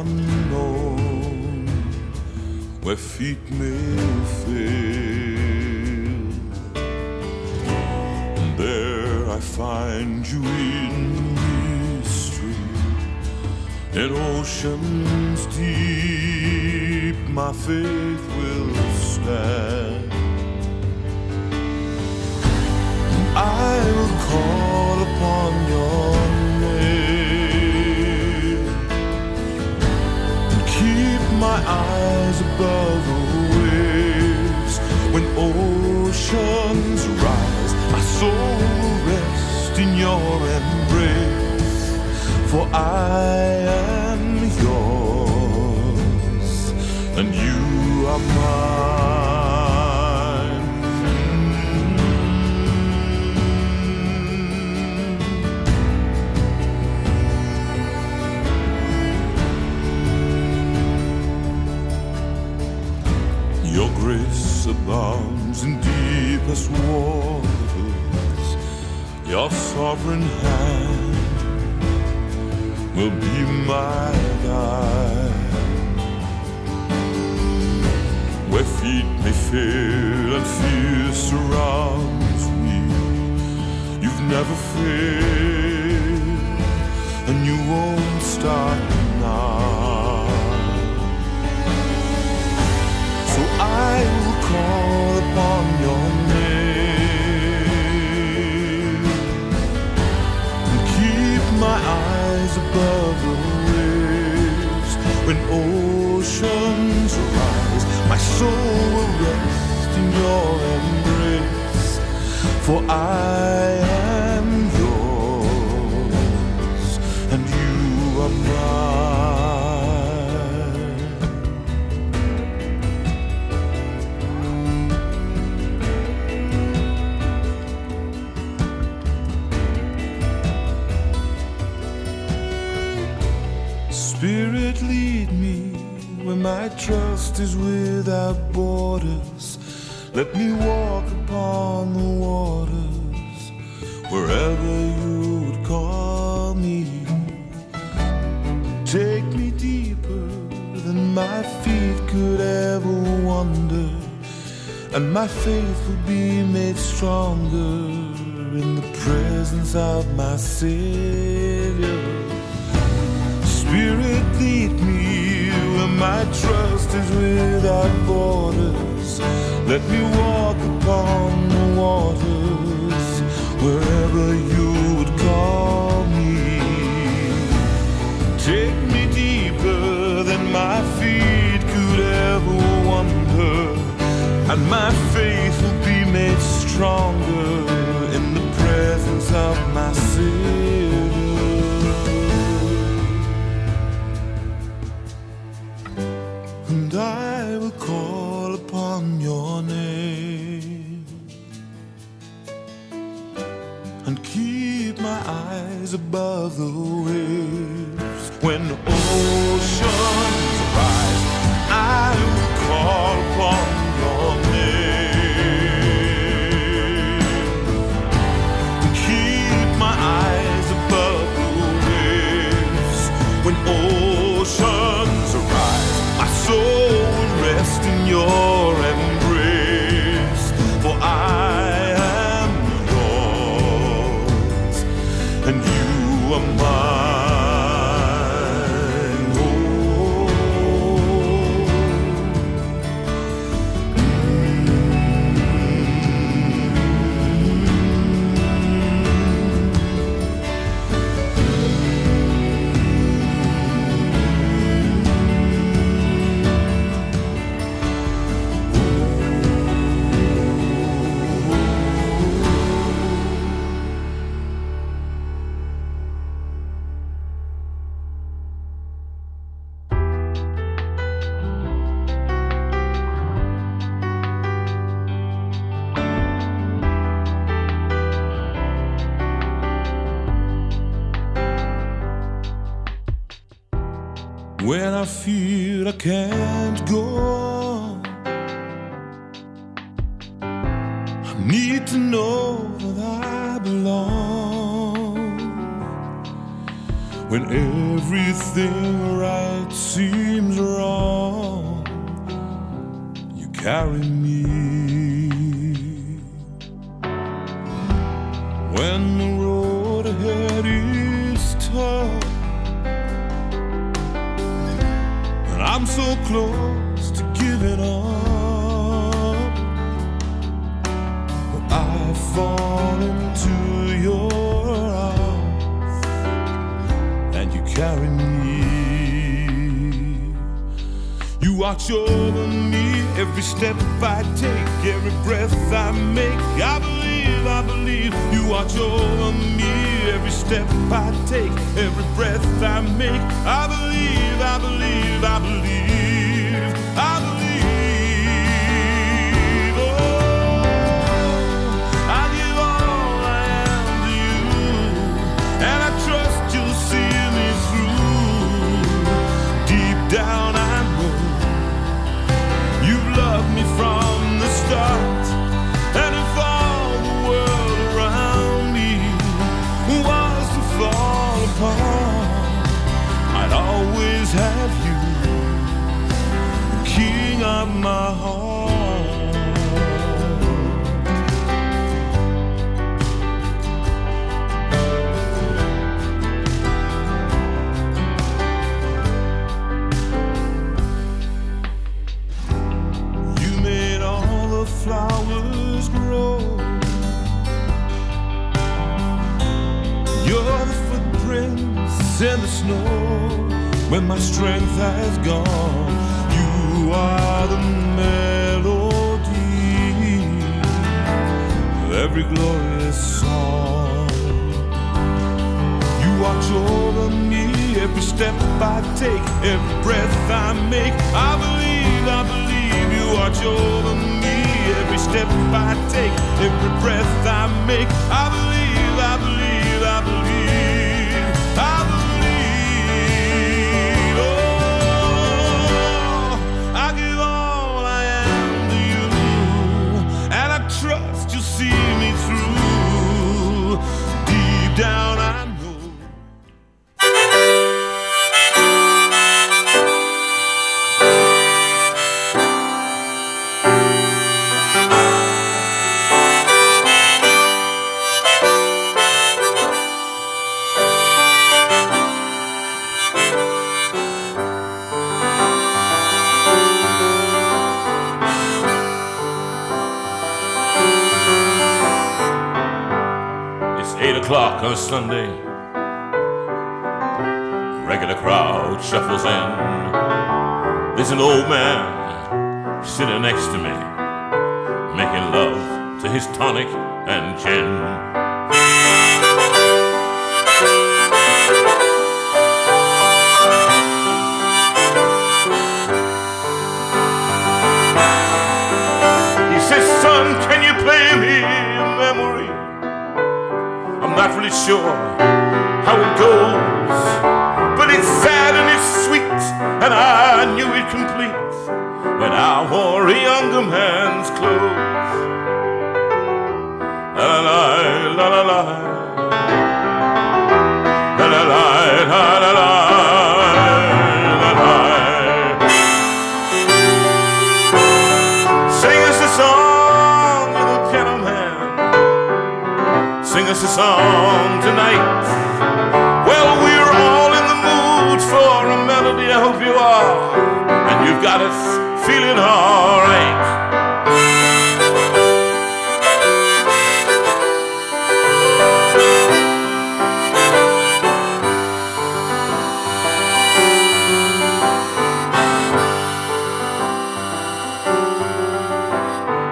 unknown, where feet may fail. And there I find you in mystery. In oceans deep, my faith will stand. I will call upon your name and keep my eyes above the waves. When oceans rise, my soul will rest in your embrace. For I am yours and you are mine. Your grace abounds in deepest waters. Your sovereign hand will be my guide. Where feet may fail and fear surrounds me, you've never failed and you won't start now. So I will call upon your name and keep my eyes above the waves. When oceans rise, my soul will rest in your embrace. For I am yours and you are mine. Spirit, lead me where my trust is without borders. Let me walk upon the waters wherever you would call me. Take me deeper than my feet could ever wander, and my faith will be made stronger in the presence of my Savior. Spirit, lead me where my trust is without borders. Let me walk upon the waters wherever you would call me. Take me deeper than my feet could ever wander, and my faith will be made stronger in the presence of my Savior. And I will call upon your name and keep my eyes above the waves. When oceans rise, I will call upon your name and keep my eyes above the waves. When oceans rise, my soul will rest in your embrace. For I am yours and you are mine. Oh. When I feel I can't go on, I need to know that I belong. when everything right seems wrong, you carry me. When the road ahead is tough and I'm so close to giving up, I fall into your arms and you carry me. You watch over me every step I take, every breath I make. I believe you watch over me every step I take, every breath I make. I believe, I believe, I believe, I believe. Oh, I give all I am to you, and I trust you'll see me through. Deep down I know you've loved me from the start, and if all the world around me was to fall apart, I'd always have you, the king of my heart. You made all the flowers grow. You're the footprints in the snow when my strength has gone. You are the melody of every glorious song. You watch over me every step I take, every breath I make. I believe you watch over me every step I take, every breath I make. I believe, I believe, I believe, I believe. Oh, I give all I am to you, and I trust you'll see me through. Deep down I know. It's 8 o'clock on a Sunday. Regular crowd shuffles in. There's an old man sitting next to me, making love to his tonic and gin. He says, son, can you play me a memory? I'm not really sure how it goes, but it's sad and it's sweet, and I knew it complete when I wore a younger man's clothes. La la la la la la la la la la la la. Sing us a song, little piano man. Sing us a song tonight. Well, we're all in the mood for a melody. I hope you are, and you've got us feeling all right.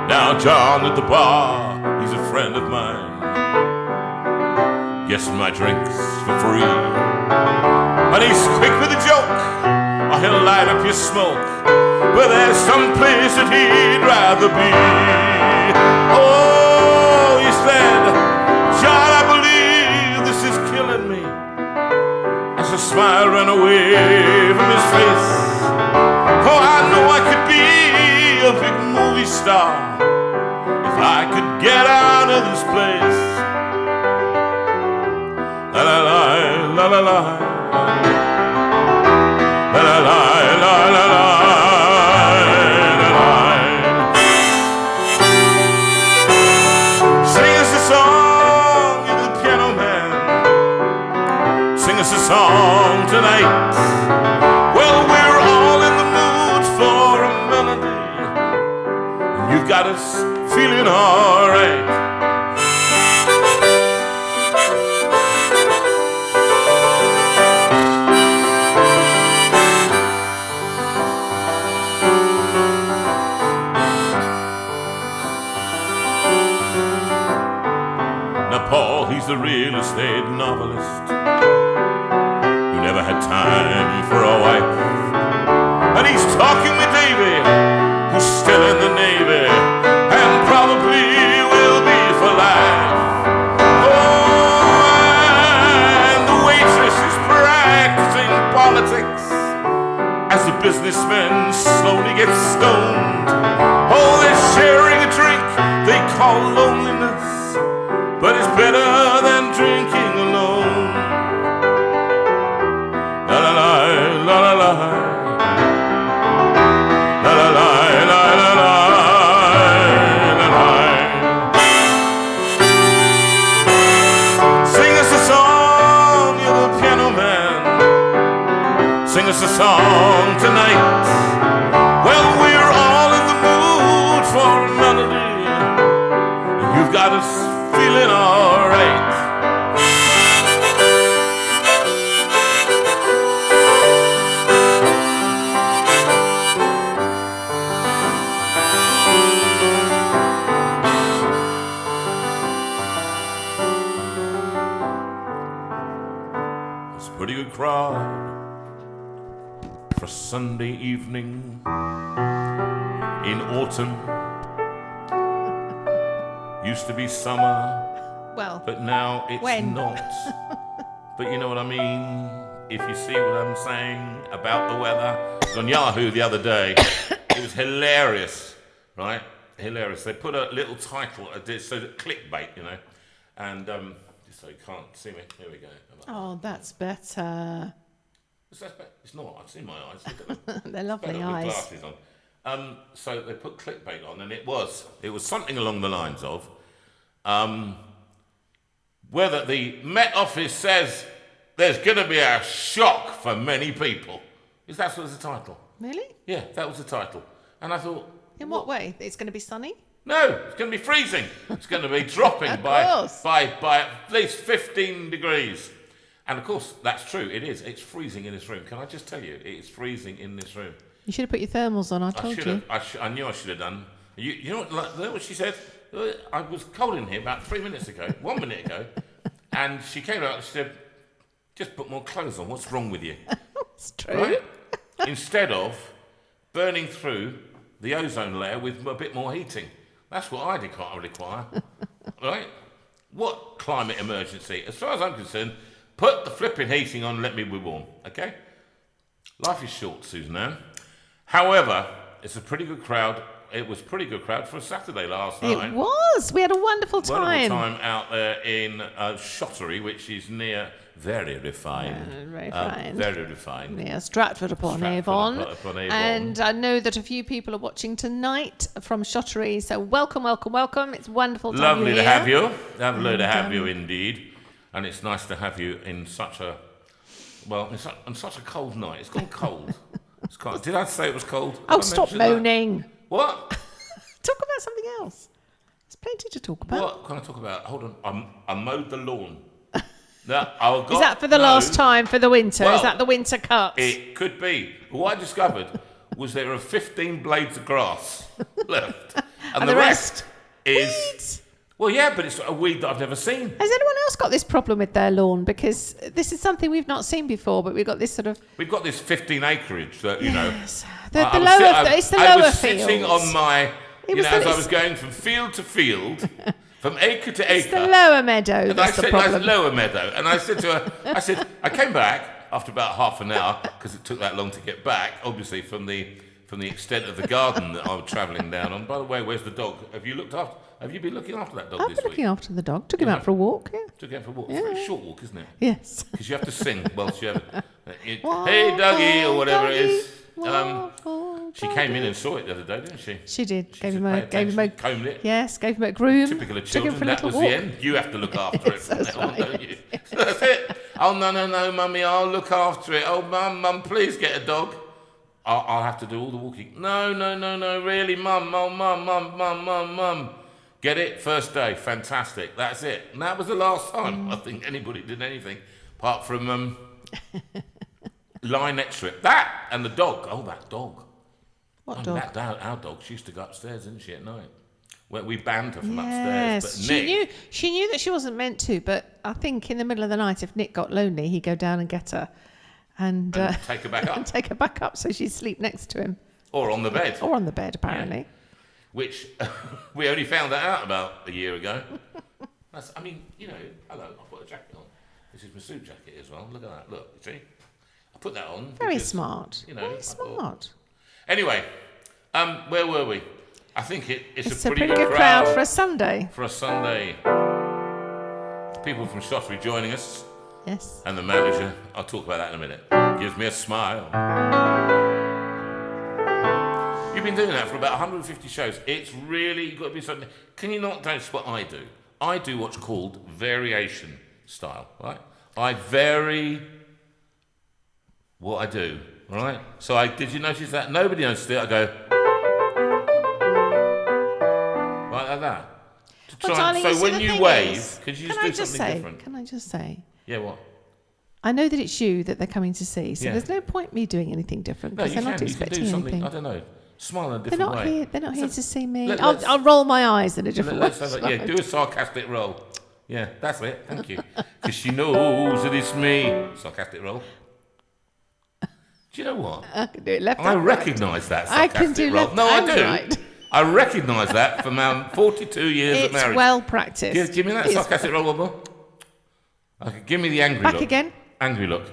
Now John at the bar, he's a friend of mine, gets my drinks for free, and he's quick with a joke, or he'll light up your smoke, but there's some place that he'd rather be. Oh, he said, John, I believe this is killing me, as a smile ran away from his face. Oh, I know I could be a big movie star if I could get out of this place. La la la la la la. Now Paul, he's the real estate novelist who never had time for a wife. And he's talking with Davy, who's still in the Navy and probably will be for life. Oh, and the waitress is practicing politics as the businessman slowly gets stoned. Oh, they're sharing a drink they call loneliness, but it's better than drinking alone. La la la, la la la, la la la, la la la, la la. Sing us a song, you're the piano man. Sing us a song tonight. Well, we're all in the mood for a melody, and you've got us feeling all right. It's a pretty good crowd for Sunday evening in autumn. Used to be summer, Well, but now it's when? not. But you know what I mean? If you see what I'm saying about the weather. It was on Yahoo the other day. It was hilarious, right? Hilarious. They put a little title, so that clickbait, you know. And just so you can't see me. Here we go. oh, that's better. It's not. I've seen my eyes. Look at them. They're lovely Better with eyes. glasses on. So they put clickbait on, and it was something along the lines of whether the Met Office says there's going to be a shock for many people. That was the title. Really? Yeah, that was the title. And I thought, In what way? It's going to be sunny? no, it's going to be freezing. It's going to be dropping by at least 15 degrees. And of course, that's true. It is. It's freezing in this room. Can I just tell you, it's freezing in this room. You should have put your thermals on, I told you. I knew I should have done. You know what she said? I was cold in here about 1 minute ago, and she came out and she said, just put more clothes on. What's wrong with you? It's true. Right? Instead of burning through the ozone layer with a bit more heating. That's what I require. Right? What climate emergency? As far as I'm concerned, put the flipping heating on and let me be warm, okay? Life is short, Susan Ann. However, it's a pretty good crowd. It was a pretty good crowd for a Saturday last night. It was. We had a wonderful time. Wonderful time out there in Shottery, which is near very refined. Very fine. Very refined. Near Stratford-upon-Avon. Stratford-upon-Avon. And I know that a few people are watching tonight from Shottery. So welcome, welcome, welcome. It's wonderful to have you Lovely to here. have you. Lovely to have you indeed. And it's nice to have you in such a, on such a cold night. It's gone cold. It's cold. Did I say it was cold? Oh, stop moaning. That? What? Talk about something else. There's plenty to talk about. What can I talk about? Hold on. I mowed the lawn. Is that for the last time for the winter? Well, is that the winter cut? It could be. What I discovered was there are 15 blades of grass left. And the rest is... weeds. Well, yeah, but it's a weed that I've never seen. Has anyone else got this problem with their lawn? Because this is something we've not seen before, but we've got this sort of... We've got this 15 acreage that, you know... It's the lower I was fields. sitting on my... as I was going from field to field, from acre to acre. It's the lower meadow And that's the problem. lower meadow. And I said to her, I came back after about half an hour, because it took that long to get back, obviously from the extent of the garden that I was travelling down on. By the way, where's the dog? Have you been looking after that dog I've this been week? looking after the dog. Took him out for a walk, yeah. Took him out for a walk. It's a very short walk, isn't it? Yes. Because you have to sing whilst you have hey, Dougie, or whatever it is. She came in and saw it the other day, didn't she? She did. Gave said, him a combed it. Yes, gave him a groom. Typical of Took him children. for a That little was walk. the end. You have to look after it from That's now on, right. don't you? So that's it. Oh, no, mummy, I'll look after it. Oh, mum, please get a dog. I'll have to do all the walking. No, really, mum. Oh, mum. Get it? First day. Fantastic. That's it. And that was the last time I think anybody did anything apart from lie next to it. That and the dog. Oh, that dog. What dog? Our dog, she used to go upstairs, didn't she, at night? we banter from upstairs. But she knew that she wasn't meant to, but I think in the middle of the night, if Nick got lonely, he'd go down and get her and take her back up. and take her back up so she'd sleep next to him. Or on the bed. Or on the bed, apparently. Yeah. Which we only found that out about a year ago. Hello, I put a jacket on. This is my suit jacket as well. Look at that. Look, you see? I put that on. Very because, smart. Very smart. Anyway, where were we? I think it's a pretty good crowd for a Sunday. For a Sunday. People from Shottery joining us. Yes. And the manager, I'll talk about that in a minute, gives me a smile. You've been doing that for about 150 shows. It's really got to be something. Can you not notice what I do? I do what's called variation style, right? I vary what I do, right? So did you notice that? Nobody noticed it. I go right like that. So when you wave, could you just do something different? Can I just say? Yeah, what? I know that it's you that they're coming to see, so Yeah. there's no point me doing anything different No, because they're not expecting you can do something. anything. I don't know. Smile in a different way. They're not here to see me. let's- I'll roll my eyes in a different way. Yeah, do a sarcastic roll. Yeah, that's it. Thank you. Because she knows that it's me. Sarcastic roll. Do you know what? I can do it left I and recognise that I sarcastic can do roll. left No, I and do. right. I recognise that from our 42 years of marriage. It's well practiced. Give me that sarcastic roll, one more. Okay, give me the angry Back look. again. Angry look.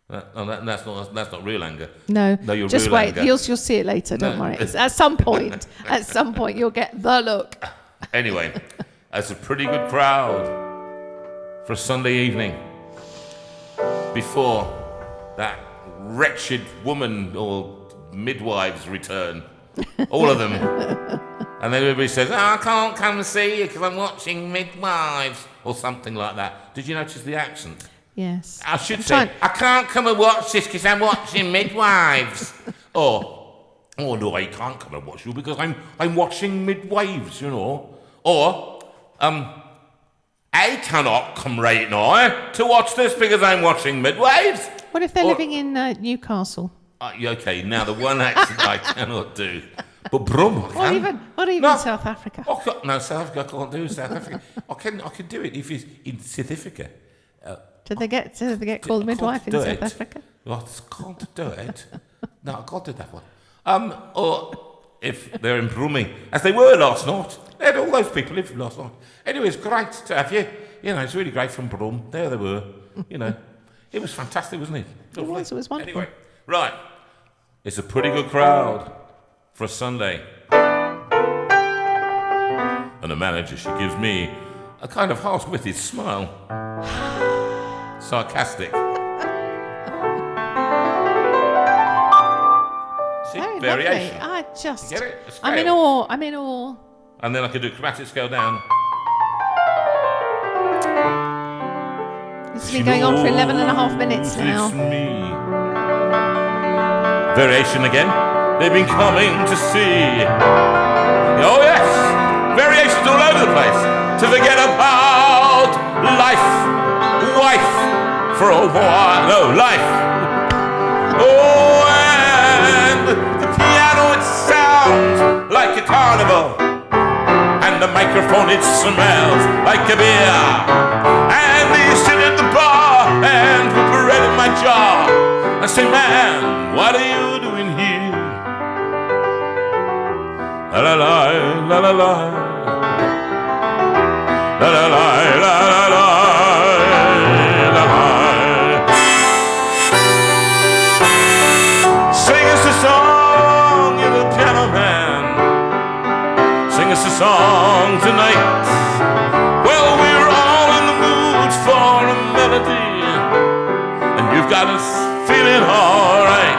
That's not real anger. No, you're just real wait. anger. You'll see it later. Don't worry. At some point, you'll get the look. Anyway, that's a pretty good crowd for a Sunday evening before that wretched woman or midwives return. All of them. And then everybody says, I can't come and see you because I'm watching Midwives or something like that. Did you notice the accent? Yes. I should say, I can't come and watch this because I'm watching Midwives. or, no, I can't come and watch you because I'm watching Midwives, you know. Or, I cannot come right now to watch this because I'm watching Midwives. What if they're living in Newcastle? Okay, now the one accent I cannot do. But Brum, I can. Or even South Africa. No, South Africa I can't do South Africa. I can do it if it's in South Africa. Did they get called midwife in South Africa? I can't do it. No, I can't do that one. Or if they're in Brummie, as they were last night. They had all those people living last night. Anyway, it's great to have you. You know, it's really great from Brum. There they were. You know, it was fantastic, wasn't it? It was wonderful. Anyway, right. It's a pretty good crowd for a Sunday. And the manager, she gives me a kind of half-witted smile. Sarcastic. See, Very variation. lovely. Get it? A I'm in scale. awe. I'm in awe. And then I could do chromatic scale down. This has been going on for 11 and a half minutes now. It's me. Variation again. They've been coming to see. Oh yes, variations all over the place. To forget about life, wife, for a while. No, life. Oh, and the piano, it sounds like a carnival. And the microphone, it smells like a beer. And we sit at the bar and put bread in my jar. I say, man, what are you doing here? La la la, la la la, la la la, la la la, la la. Sing us a song, you're the piano man. Sing us a song tonight. Well, we're all in the mood for a melody, and you've got us feeling all right.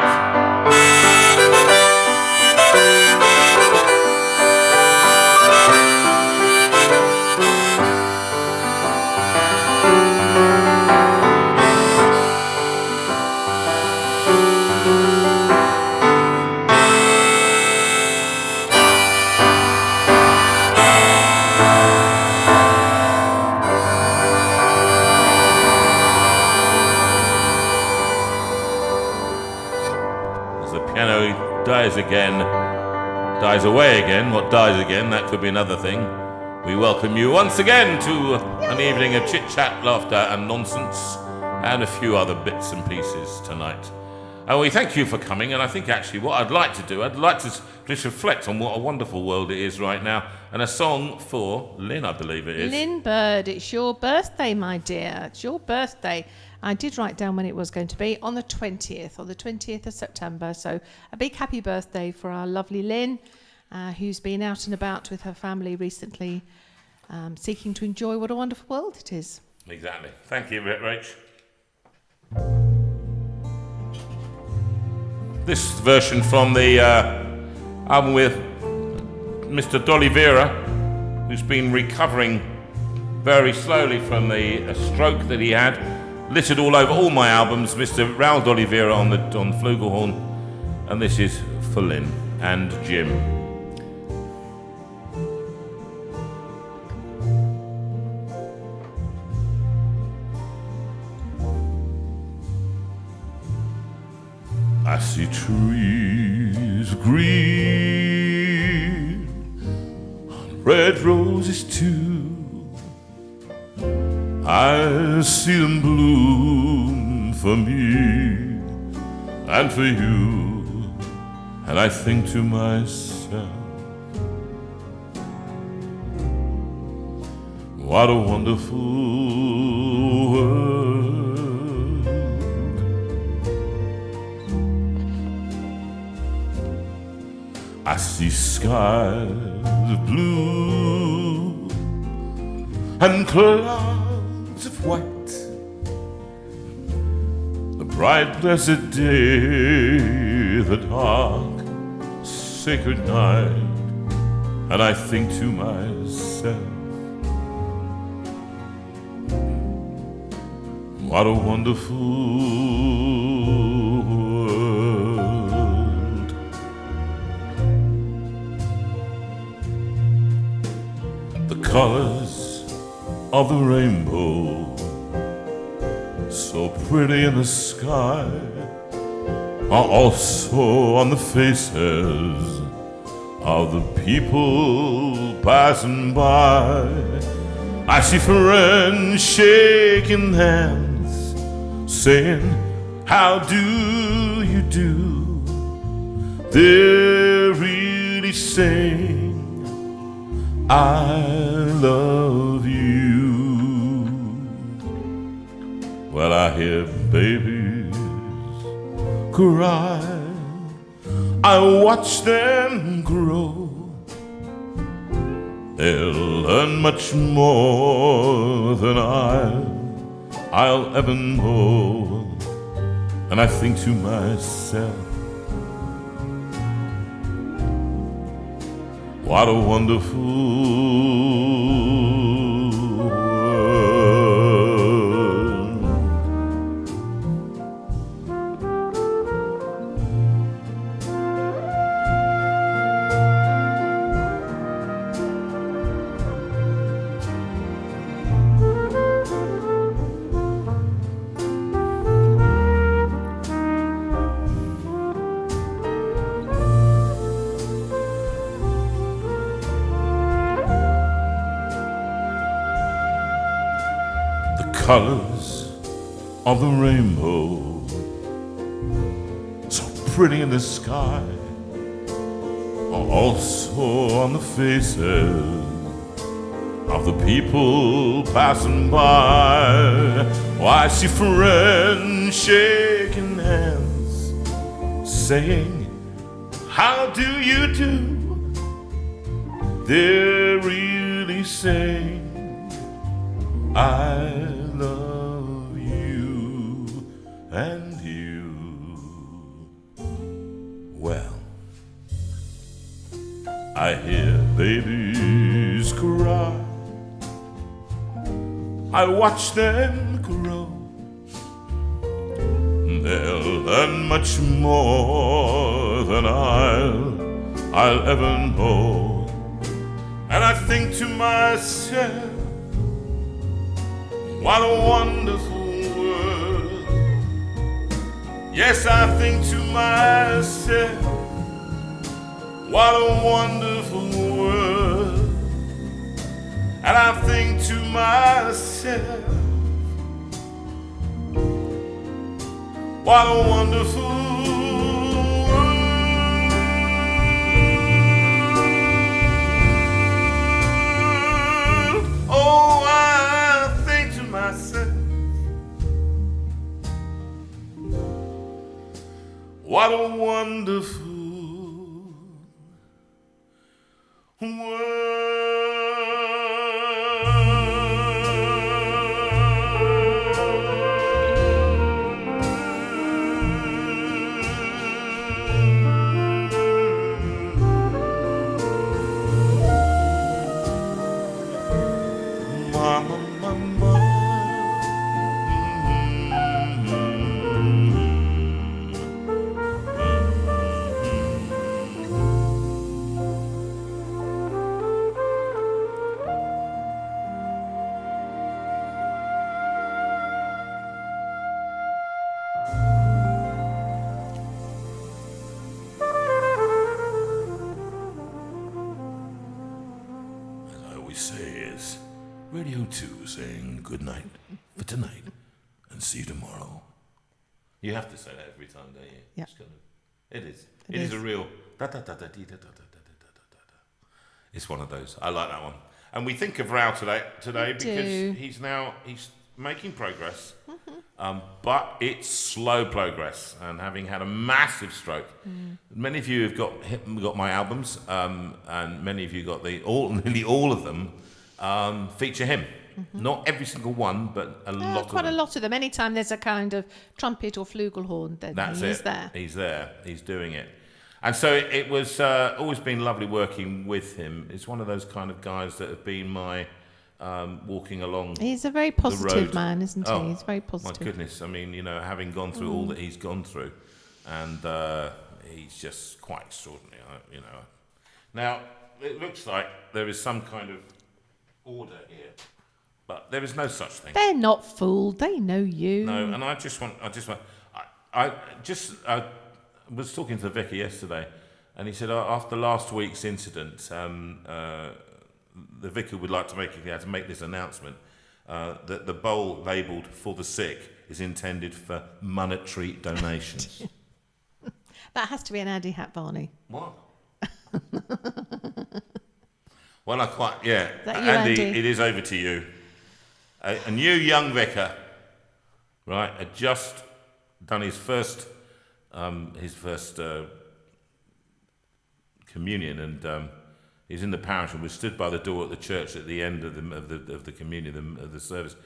As the piano dies again, dies away again. What dies again, that could be another thing. We welcome you once again to an evening of chit-chat, laughter and nonsense, and a few other bits and pieces tonight. And we thank you for coming, and I think actually what I'd like to do, I'd like to just reflect on what a wonderful world it is right now, and a song for Lynn, I believe it is. Lynn Bird, it's your birthday, my dear. It's your birthday. I did write down when it was going to be, on the 20th of September. So a big happy birthday for our lovely Lynn, who's been out and about with her family recently, seeking to enjoy what a wonderful world it is. Exactly. Thank you, Rach. This version from the album with Mr. Dolly Veira, who's been recovering very slowly from the stroke that he had. Littered all over all my albums, Mr. Raoul Dolly Veira on the flugelhorn, and this is for Lynn and Jim. I see trees green, red roses too. I see them bloom for me and for you, and I think to myself, what a wonderful world. I see skies of blue and clouds of white, the bright blessed day, the dark sacred night, and I think to myself, what a wonderful world. The colors of the rainbow, so pretty in the sky, are also on the faces of the people passing by. I see friends shaking hands, saying, how do you do? They're really saying, I love you. Well, I hear babies cry, I watch them grow. They'll learn much more than I'll ever know. And I think to myself, what a wonderful world. Colors of the rainbow, so pretty in the sky, are also on the faces of the people passing by. Oh, I see friends shaking hands, saying, how do you do? They're really saying, I love you and you. Well, I hear babies cry, I watch them grow. They'll learn much more than I'll ever know. And I think to myself, what a wonderful world. Yes, I think to myself, What a wonderful world. And I think to myself, what a wonderful world. Oh, I think to myself, what a wonderful world. Mama, mama. As I always say, is Radio 2 saying good night for tonight and see you tomorrow. You have to say that every time, don't you? Yeah. It's kind of, it is. It It is is. a real da-da-da-da-dee-da-da-da-da-da-da-da. It's one of those. I like that one. And we think of Rao today We do. because he's making progress, but it's slow progress. And having had a massive stroke, many of you have got my albums, and many of you got nearly all of them feature him. Not every single one, but a lot of Quite them. a lot of them. Anytime there's a kind of trumpet or flugelhorn, then That's he's it. there. He's there. He's doing it. And so it was always been lovely working with him. It's one of those kind of guys that have been my walking along. He's a very positive road. man, isn't he? Oh, He's very my positive. goodness. I mean, having gone through all that he's gone through, and he's just quite extraordinary, Now, it looks like there is some kind of order here, but there is no such thing. They're not fooled. They know you. No, and I was talking to the vicar yesterday, and he said after last week's incident, the vicar would like to make this announcement that the bowl labelled "for the sick" is intended for monetary donations. That has to be an Addy hat, Barney. What? Well, yeah. that you, Andy, Andy? it is over to you. A new young vicar, right, had just done his first communion, and he's in the parish and was stood by the door at the church at the end of the communion of the service,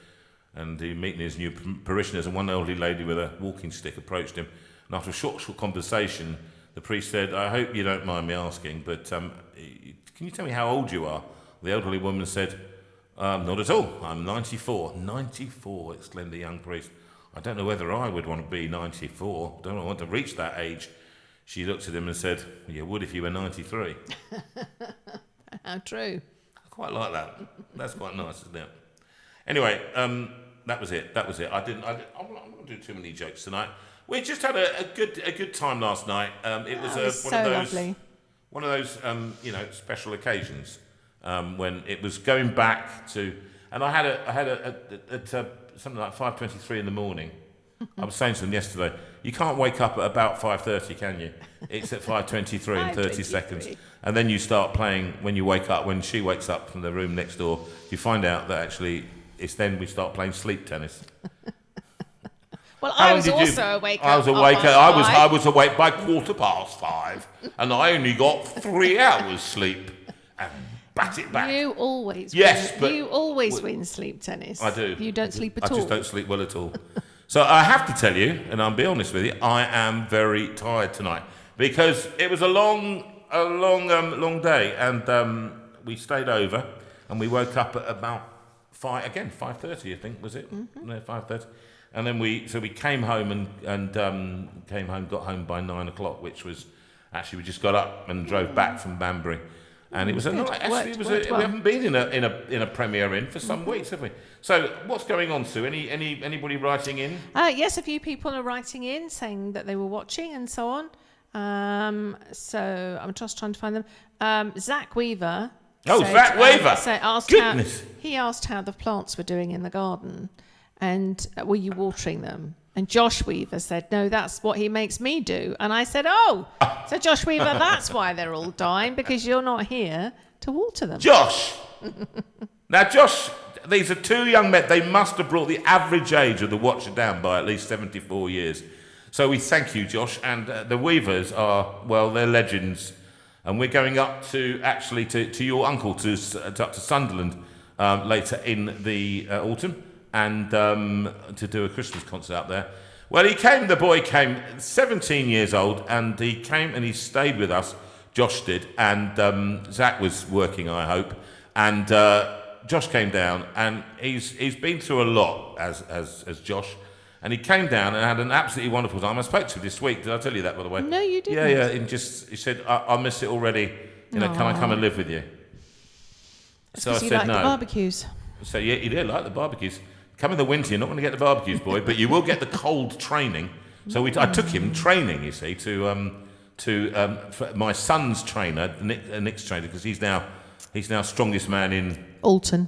and he meeting his new parishioners, and one elderly lady with a walking stick approached him, and after a short conversation, the priest said, "I hope you don't mind me asking, but can you tell me how old you are?" The elderly woman said, "Not at all. I'm 94. 94, exclaimed the young priest. "I don't know whether I would want to be 94. Don't want to reach that age." She looked at him and said, "Well, you would if you were 93. How true. I quite like that. That's quite nice, isn't it? Anyway, that was it. I'm not going to do too many jokes tonight. We just had a good time last night. It was, was one so of those lovely. one of those special occasions when it was going back to, and I had at something like 5:23 in the morning. I was saying to them yesterday, you can't wake up at about 5:30, can you? It's at 5:23 and 30 seconds, and then you start playing when you wake up. When she wakes up from the room next door, you find out that actually it's then we start playing sleep tennis. Well, How I long was did you- also awake. I was at awake. 5:30. I was awake by 5:15, and I only got 3 hours sleep. And bat it back. You always Yes, win. but- You always win sleep tennis. I do. You don't sleep at I all. just don't sleep well at all. So I have to tell you, and I'll be honest with you, I am very tired tonight because it was a long day, and we stayed over, and we woke up at about 5:30, I think, was it? Mm-hmm. No, 5:30. And then we came home and got home by 9 o'clock, which was actually we just got up and drove back from Banbury, and it was a Good. night. Actually, it was Worked well. we haven't been in a premiere in for some weeks, have we? So what's going on, Sue? Anybody writing in? Yes, a few people are writing in saying that they were watching and so on. So I'm just trying to find them. Zach Weaver. Oh, Zach Weaver. He asked how the plants were doing in the garden, and were you watering them? And Josh Weaver said, no, that's what he makes me do. And I said, oh, so Josh Weaver, that's why they're all dying, because you're not here to water them. Josh! Now, Josh, these are two young men. They must have brought the average age of the watcher down by at least 74 years. So we thank you, Josh. And the Weavers are, well, they're legends. And we're going up to your uncle, up to Sunderland later in the autumn, and to do a Christmas concert up there. Well, the boy came, 17 years old, and he came and he stayed with us. Josh did, and Zach was working, I hope. And Josh came down, and he's been through a lot as Josh. And he came down and had an absolutely wonderful time. I spoke to him this week. Did I tell you that, by the way? No, you didn't. Yeah. He said, I miss it already. Can I come and live with you? So I said no. The barbecues. So yeah, he did like the barbecues. Come in the winter, you're not going to get the barbecues, boy, but you will get the cold training. So I took him training, you see, to for my son's trainer, Nick's trainer, because he's now strongest man in Alton.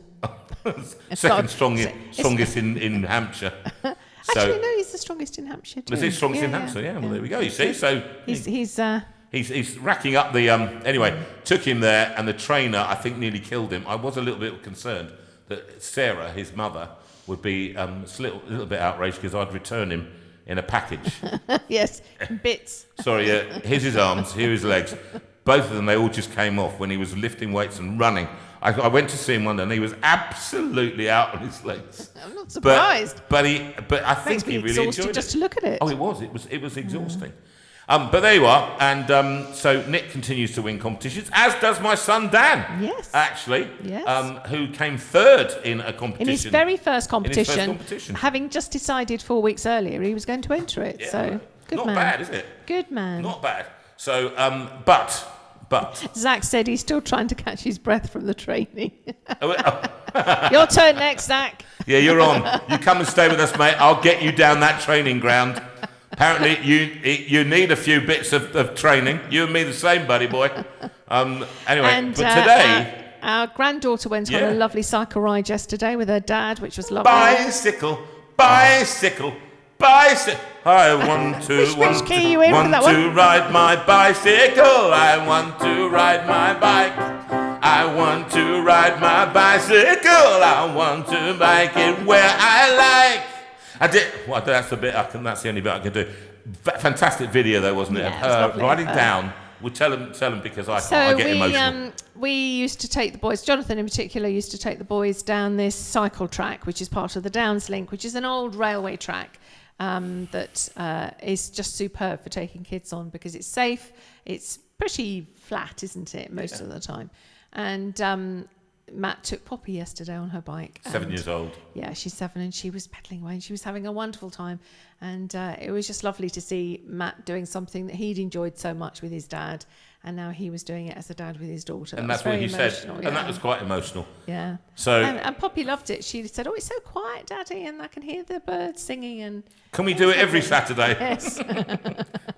Second strongest in Hampshire. Actually, no, he's the strongest in Hampshire too. Was he strongest in Hampshire? Yeah, well, there we go. You see, so he's racking up the. Anyway, took him there, and the trainer, I think, nearly killed him. I was a little bit concerned that Sarah, his mother, would be a little bit outraged because I'd return him in a package. Yes, in bits. Sorry, here's his arms, here his legs. Both of them, they all just came off when he was lifting weights and running. I went to see him one day, and he was absolutely out on his legs. I'm not surprised. But I think he really enjoyed it. Just to look at it. Oh, it was exhausting. But there you are, and so Nick continues to win competitions, as does my son Dan. Yes. Actually. Yes. Who came third in a competition. In his very first competition. Having just decided 4 weeks earlier he was going to enter it. Yeah. So good Not man. Not bad, is it? Good man. Not bad. So, but. Zach said he's still trying to catch his breath from the training. Your turn next, Zach. Yeah, you're on. You come and stay with us, mate. I'll get you down that training ground. Apparently, you need a few bits of training. You and me the same, buddy boy. Anyway, and, but today... Our granddaughter went on a lovely cycle ride yesterday with her dad, which was lovely. Bicycle. I want to ride my bicycle. I want to ride my bike. I want to ride my bicycle. I want to bike it where I like. I did. Well, that's the bit. That's the only bit I can do. Fantastic video, though, wasn't it? Yeah, it was riding down. We'll tell them because I get emotional. We used to take the boys. Jonathan, in particular, used to take the boys down this cycle track, which is part of the Downs Link, which is an old railway track. That is just superb for taking kids on because it's safe. It's pretty flat, isn't it, most of the time? And Matt took Poppy yesterday on her bike. 7 years old. Yeah, she's 7 and she was pedaling away and she was having a wonderful time. And it was just lovely to see Matt doing something that he'd enjoyed so much with his dad. And now he was doing it as a dad with his daughter. And that's what he said. Yeah. And that was quite emotional. Yeah. So and Poppy loved it. She said, "Oh, it's so quiet, Daddy, and I can hear the birds singing." And can we do it every Saturday? Yes.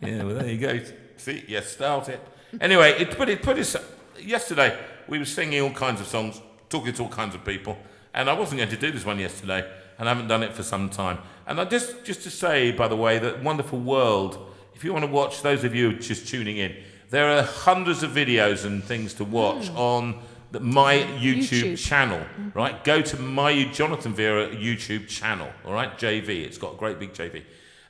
Yeah, well, there you go. See, you start it. Anyway, it put us... Yesterday, we were singing all kinds of songs, talking to all kinds of people. And I wasn't going to do this one yesterday, and I haven't done it for some time. And I just to say, by the way, that Wonderful World, if you want to watch, those of you just tuning in, there are hundreds of videos and things to watch on my YouTube channel, right? Go to my Jonathan Veira YouTube channel, all right? JV, it's got a great big JV.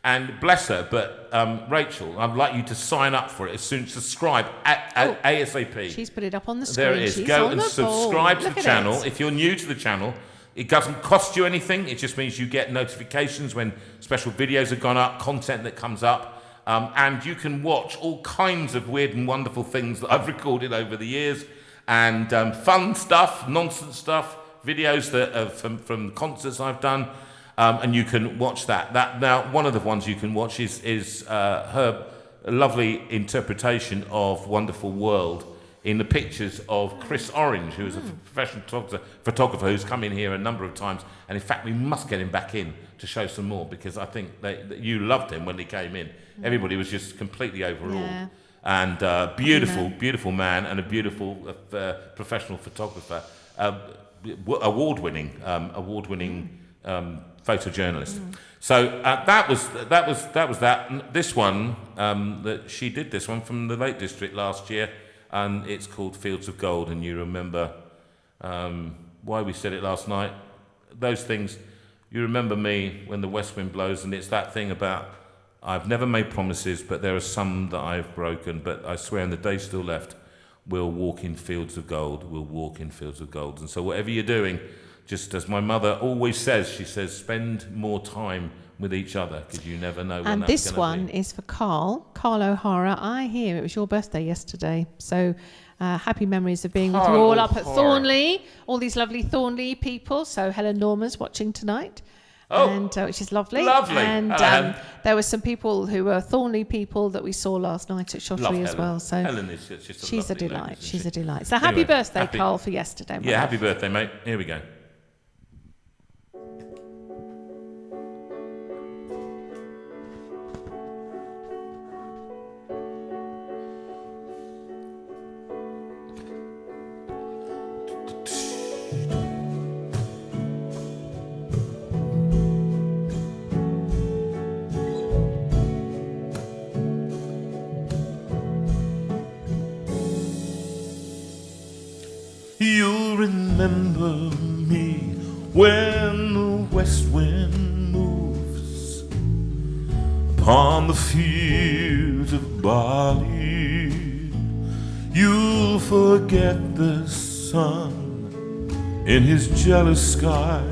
And bless her, but Rachel, I'd like you to sign up for it as soon as subscribe ASAP. She's put it up on the screen. There it is. She's Go and subscribe to the channel. It. If you're new to the channel, it doesn't cost you anything. It just means you get notifications when special videos have gone up, content that comes up. And you can watch all kinds of weird and wonderful things that I've recorded over the years, and fun stuff, nonsense stuff, videos that are from concerts I've done, and you can watch that. Now, one of the ones you can watch is her lovely interpretation of Wonderful World in the pictures of Chris Orange, who is a professional photographer who's come in here a number of times. And in fact, we must get him back in to show some more, because I think that you loved him when he came in. Everybody was just completely overawed. Yeah. And beautiful man, and a beautiful professional photographer, award-winning photojournalist. So that was that. And this one that she did, this one from the Lake District last year, and it's called Fields of Gold. And you remember why we said it last night. Those things, you remember me when the west wind blows, and it's that thing about, I've never made promises, but there are some that I've broken, but I swear in the days still left, we'll walk in fields of gold, we'll walk in fields of gold. And so whatever you're doing, just as my mother always says, she says, spend more time with each other, because you never know when that's going to be. And this one is for Carl O'Hara. I hear it was your birthday yesterday, so happy memories of being with you all up at Thornley, all these lovely Thornley people. So Helen Norman's watching tonight. And which is lovely. And there were some people who were Thornley people that we saw last night at Shottery as well. So Helen is just she's a delight. Lady, she's a delight. So happy birthday, Carl, for yesterday. Yeah, happy birthday, mate. Here we go. You'll remember me when the west wind moves upon the fields of barley. You'll forget the sun in his jealous sky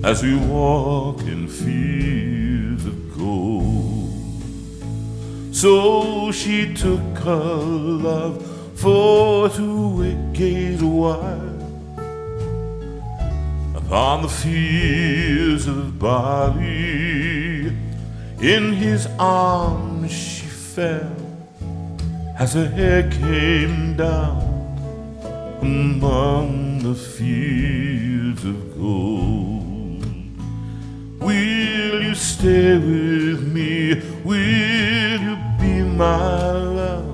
as we walk in fields of gold. So she took her love for to gaze a while upon the fields of barley. In his arms she fell as her hair came down among the fields of gold. Will you stay with me? Will you be my love?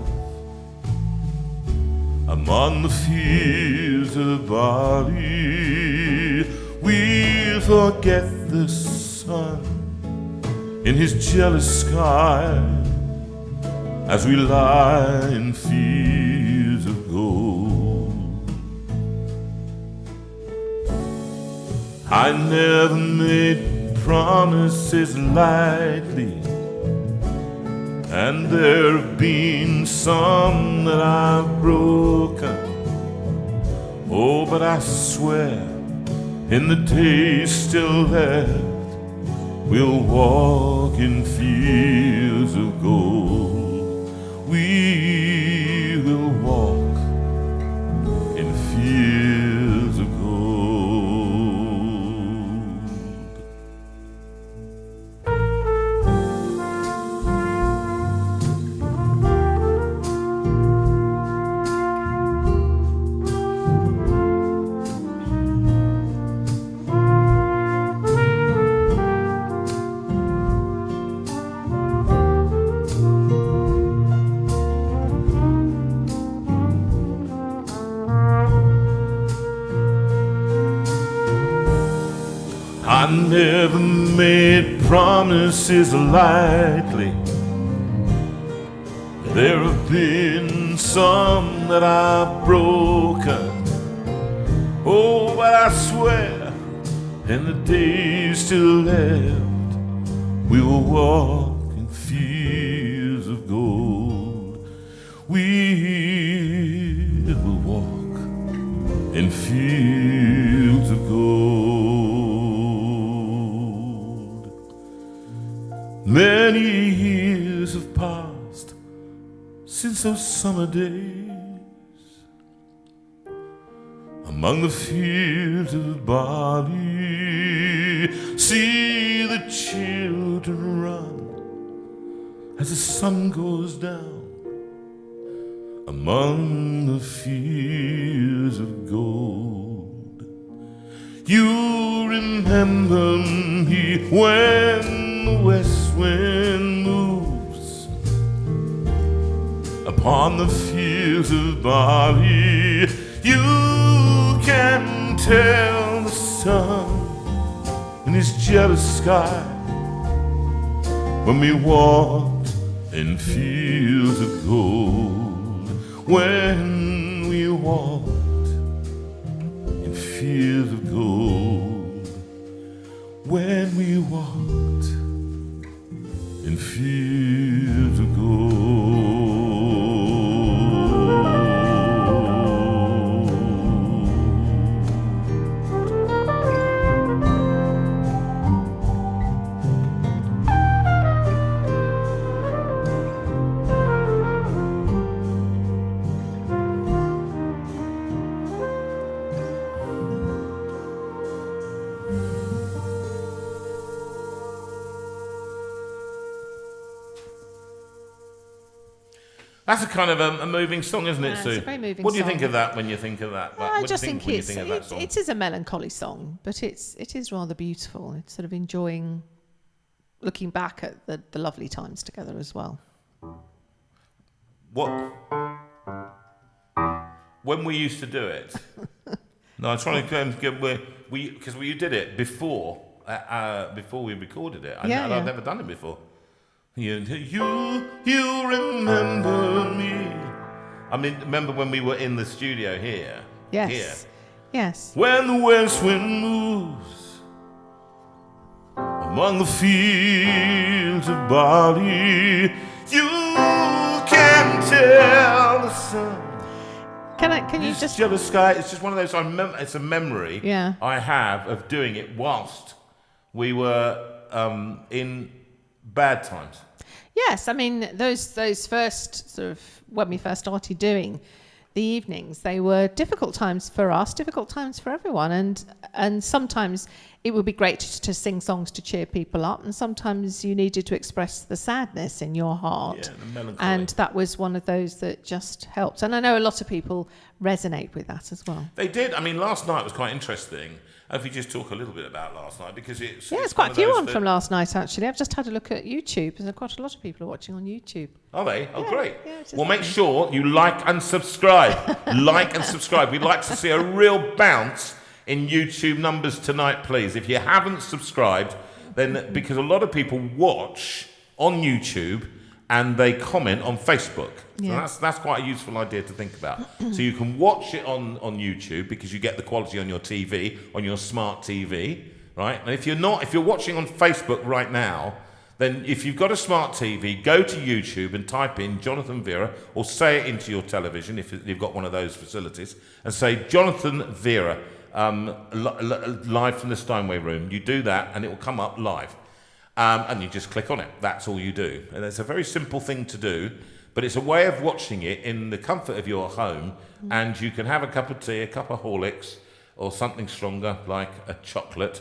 Among the fields of barley, we'll forget the sun in his jealous sky as we lie in fields of gold. I never made promises lightly, and there have been some that I've broken. Oh, but I swear, in the days still left, we'll walk in fields of gold. We will walk in fields of gold. I never made promises lightly. There have been some that I've broken. Oh, but I swear, in the days still left, we will walk in fields of gold. We will walk in fields of gold. Many years have passed since those summer days among the fields of barley. See the children run as the sun goes down among the fields of gold. You remember me when the west wind moves upon the fields of barley. You can tell the sun in his jealous sky when we walked in fields of gold. When we walked in fields of gold. When we walked in fields of gold. That's a kind of a moving song, isn't it, Sue? It's a very moving What do you song. think of that when you think of that? I just think when you think of that song? it is a melancholy song, but it is rather beautiful. It's sort of enjoying looking back at the lovely times together as well. What? When we used to do it? No, I'm trying to get because we did it before we recorded it. Yeah. I've never done it before. You remember me. I mean, remember when we were in the studio here? Yes. Here. Yes. When the west wind moves among the fields of barley, you can tell the sun. Can you This just jealous sky. It's just one of those. It's a memory Yeah. I have of doing it whilst we were in bad times. Yes, I mean those first sort of when we first started doing the evenings, they were difficult times for us, difficult times for everyone, and sometimes it would be great to sing songs to cheer people up, and sometimes you needed to express the sadness in your heart. Yeah, the melancholy. And that was one of those that just helped. And I know a lot of people resonate with that as well. They did. I mean, last night was quite interesting. If we just talk a little bit about last night, because it's There's one quite a of few those on that- from last night, actually. I've just had a look at YouTube. There's quite a lot of people are watching on YouTube. Are they? Oh, Yeah, great. yeah, it is Well, make lovely. sure you like and subscribe. Like and subscribe. We'd like to see a real bounce in YouTube numbers tonight, please. If you haven't subscribed, then because a lot of people watch on YouTube and they comment on Facebook. Yeah. So that's quite a useful idea to think about. So you can watch it on YouTube because you get the quality on your TV, on your smart TV, right? And if you're watching on Facebook right now, then if you've got a smart TV, go to YouTube and type in Jonathan Veira, or say it into your television if you've got one of those facilities, and say Jonathan Veira, live from the Steinway room. You do that and it will come up live. And you just click on it. That's all you do. And it's a very simple thing to do, but it's a way of watching it in the comfort of your home, and you can have a cup of tea, a cup of Horlicks, or something stronger like a chocolate,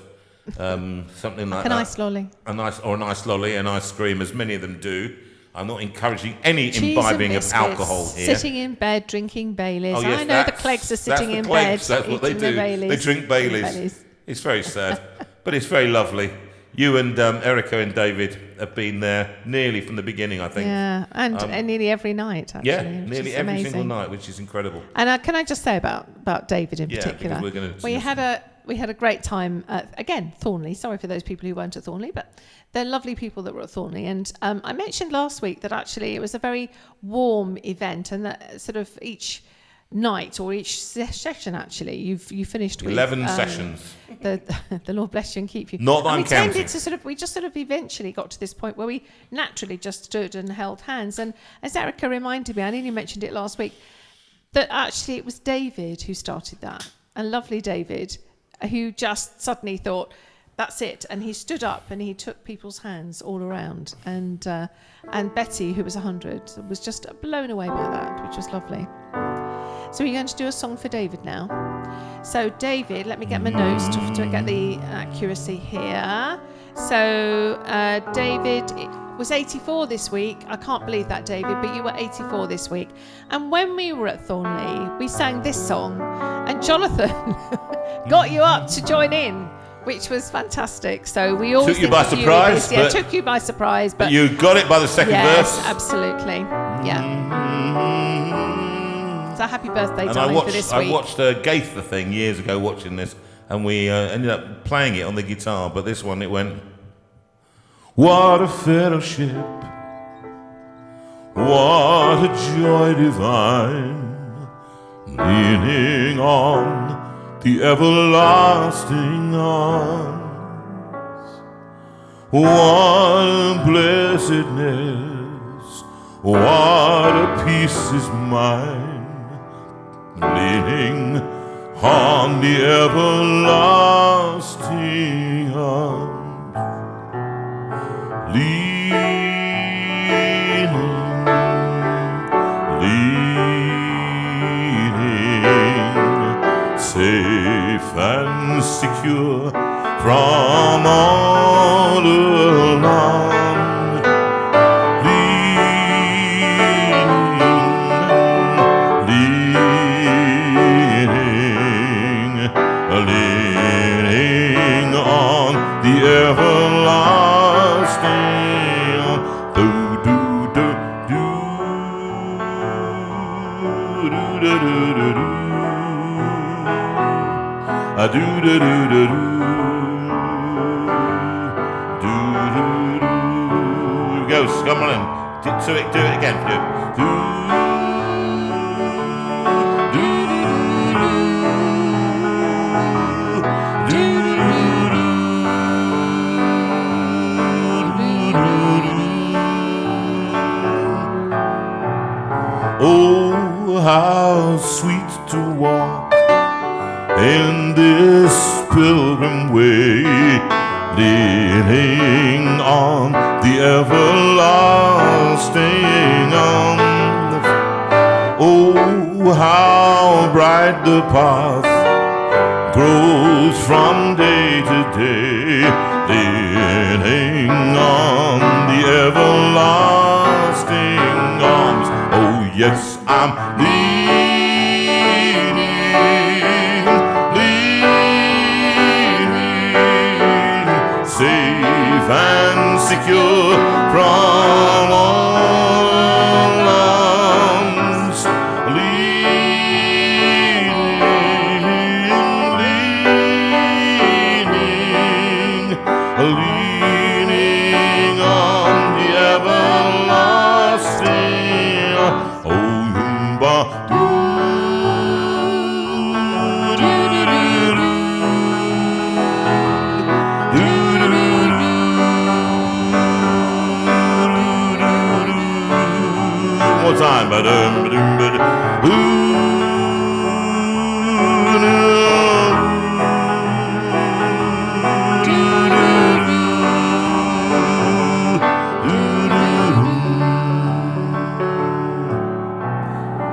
something like A that. nice lolly. A nice lolly, an ice cream, as many of them do. I'm not encouraging any Cheese imbibing and of biscuits, alcohol here. Sitting in bed drinking Baileys. Oh, yes, I know the that's- Cleggs are that's sitting the in Cleggs, bed that's what they eating do. the Baileys. They drink Baileys. It's very sad, but it's very lovely. You and Erica and David have been there nearly from the beginning, I think. Yeah, and nearly every night, actually. Yeah, which nearly is every amazing. single night, which is incredible. And can I just say about David in Yeah, particular? because we're gonna we had a great time at, again, Thornley. Sorry for those people who weren't at Thornley, but they're lovely people that were at Thornley. And I mentioned last week that actually it was a very warm event, and that sort of each night or each session, actually, you finished with 11 sessions. The Lord bless you and keep you. Not that And I'm we tended counting. to we just eventually got to this point where we naturally just stood and held hands. And as Erica reminded me, I nearly mentioned it last week, that actually it was David who started that. And lovely David, who just suddenly thought, that's it. And he stood up and he took people's hands all around. And Betty, who was 100, was just blown away by that, which was lovely. So we're going to do a song for David now. So David, let me get my notes to get the accuracy here. So David was 84 this week. I can't believe that, David, but you were 84 this week. And when we were at Thornley, we sang this song, and Jonathan got you up to join in, which was fantastic. So we all Took you by surprise. Yeah, took you by surprise, but you got it by the second yes, verse. absolutely. Yeah. So happy birthday, And darling, for this week. I watched Gaither thing years ago, watching this, and we ended up playing it on the guitar. But this one, it went, what a fellowship, what a joy divine, leaning on the everlasting arms. What blessedness, what a peace is mine, leaning on the everlasting arms. Leaning, safe and secure from all alarm. Leaning on the everlasting. Ghost, come on in. Do it again. Oh, how sweet to walk in this pilgrim way, leaning on the everlasting arms. Oh, how bright the path grows from day to day, leaning on the everlasting arms. Oh yes, I'm leaning, safe and secure from all alarms. Leaning on the everlasting. Oh, Yumba. One more time.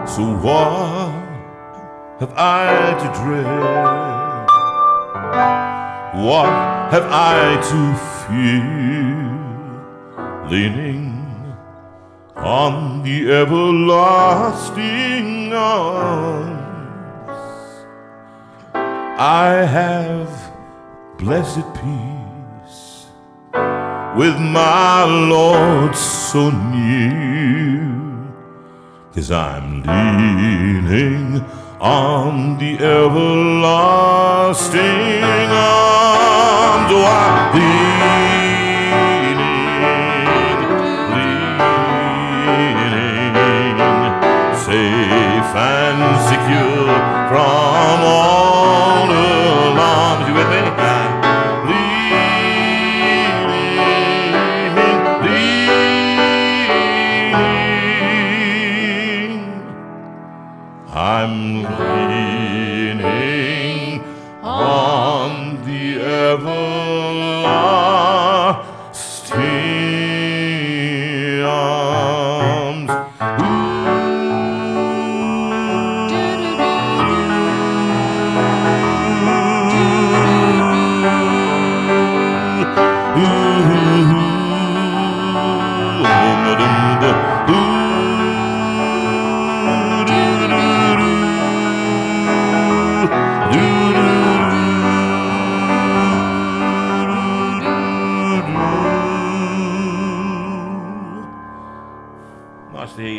So what have I to dread? What have I to fear? Leaning on the everlasting arms, I have blessed peace with my Lord so near. 'Cause I'm leaning on the everlasting arms. Oh, I'm leaning, safe and secure from all alarms. You with me? I'm leaning on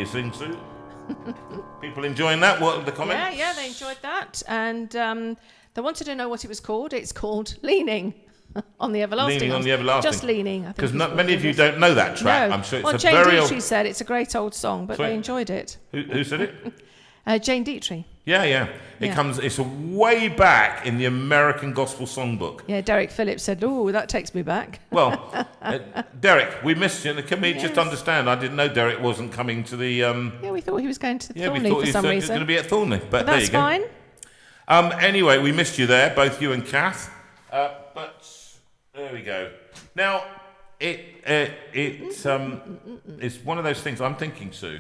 sing, Sue? People enjoying that? What are the comments? Yeah, they enjoyed that. And they wanted to know what it was called. It's called Leaning on the Everlasting. Leaning on the Everlasting. Just Leaning, I think. Because many of you don't know that track. No. I'm sure it's well, a Jane very Dietrich said it's a great old song, but Sorry? they enjoyed it. Who said it? Jane Dietrich. Yeah. It's a way back in the American Gospel Songbook. Yeah, Derek Phillips said, "Oh, that takes me back." Well, Derek, we missed you. Can we just understand? I didn't know Derek wasn't coming to the... Yeah, we thought he was going to we Thornley thought for he some was reason. going to be at Thornley, but there That's you go. fine. Anyway, we missed you there, both you and Kath. But there we go. Now, it's one of those things I'm thinking, Sue,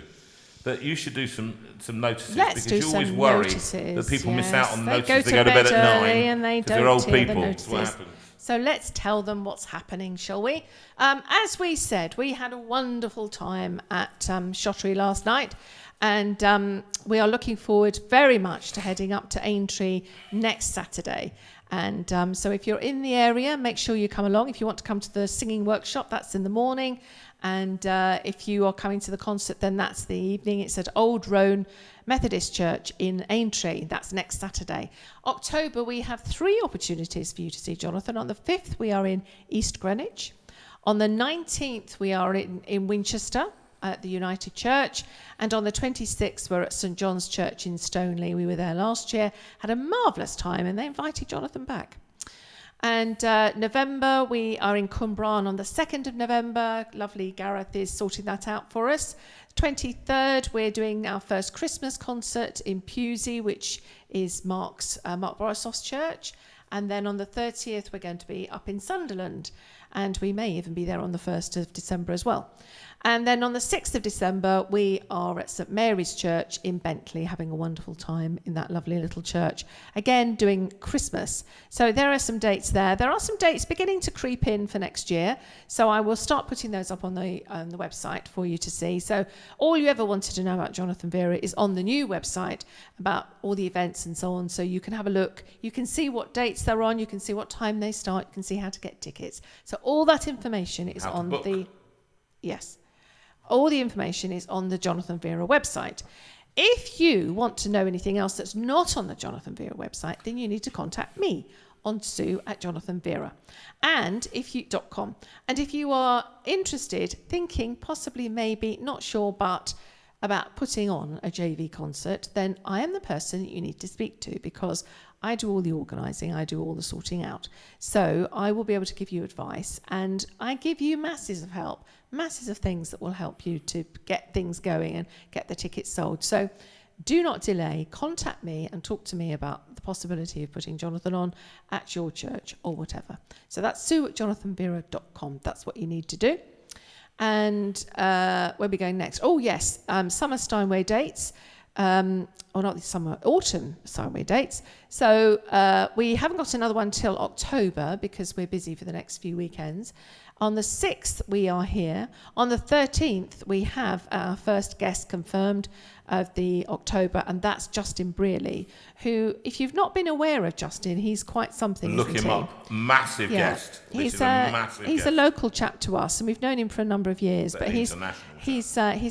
that you should do some notices. Let's because do you always some worry notices, that people miss yes. out on They notices. They go go to to bed bed at 9 early and they because they're don't old hear the people. That's what notices. happens. So let's tell them what's happening, shall we? As we said, we had a wonderful time at Shottery last night, and we are looking forward very much to heading up to Aintree next Saturday. And so if you're in the area, make sure you come along. If you want to come to the singing workshop, that's in the morning. And if you are coming to the concert, then that's the evening. It's at Old Roan Methodist Church in Aintree. That's next Saturday. October, we have 3 opportunities for you to see Jonathan. On the 5th, we are in East Greenwich. On the 19th, we are in Winchester at the United Church. And on the 26th, we're at St John's Church in Stoneleigh. We were there last year, had a marvellous time, and they invited Jonathan back. And November, we are in Cwmbran on the 2nd of November. Lovely Gareth is sorting that out for us. 23rd, we're doing our first Christmas concert in Pewsey, which is Mark Borisov's church. And then on the 30th, we're going to be up in Sunderland. And we may even be there on the 1st of December as well. And then on the 6th of December, we are at St Mary's Church in Bentley, having a wonderful time in that lovely little church. Again, doing Christmas. So there are some dates there. There are some dates beginning to creep in for next year. So I will start putting those up on the website for you to see. So all you ever wanted to know about Jonathan Veira is on the new website about all the events and so on. So you can have a look. You can see what dates they're on. You can see what time they start. You can see how to get tickets. So all that information is on the... Yes. All the information is on the Jonathan Veira website. If you want to know anything else that's not on the Jonathan Veira website, then you need to contact me on sue@jonathanveira .com. And if you are interested, thinking, possibly, maybe, not sure, but about putting on a JV concert, then I am the person that you need to speak to, because I do all the organising, I do all the sorting out. So I will be able to give you advice, and I give you masses of help, masses of things that will help you to get things going and get the tickets sold. So do not delay. Contact me and talk to me about the possibility of putting Jonathan on at your church or whatever. So that's sue@jonathanveira.com. That's what you need to do. And where are we going next? Oh, yes, summer Steinway dates. Or not the summer, autumn Steinway dates. So we haven't got another one till October because we're busy for the next few weekends. On the 6th, we are here. On the 13th, we have our first guest confirmed of the October, and that's Justin Brearley, who, if you've not been aware of Justin, he's quite something. Look him up. Massive guest. He's a local chap to us, and we've known him for a number of years. But he's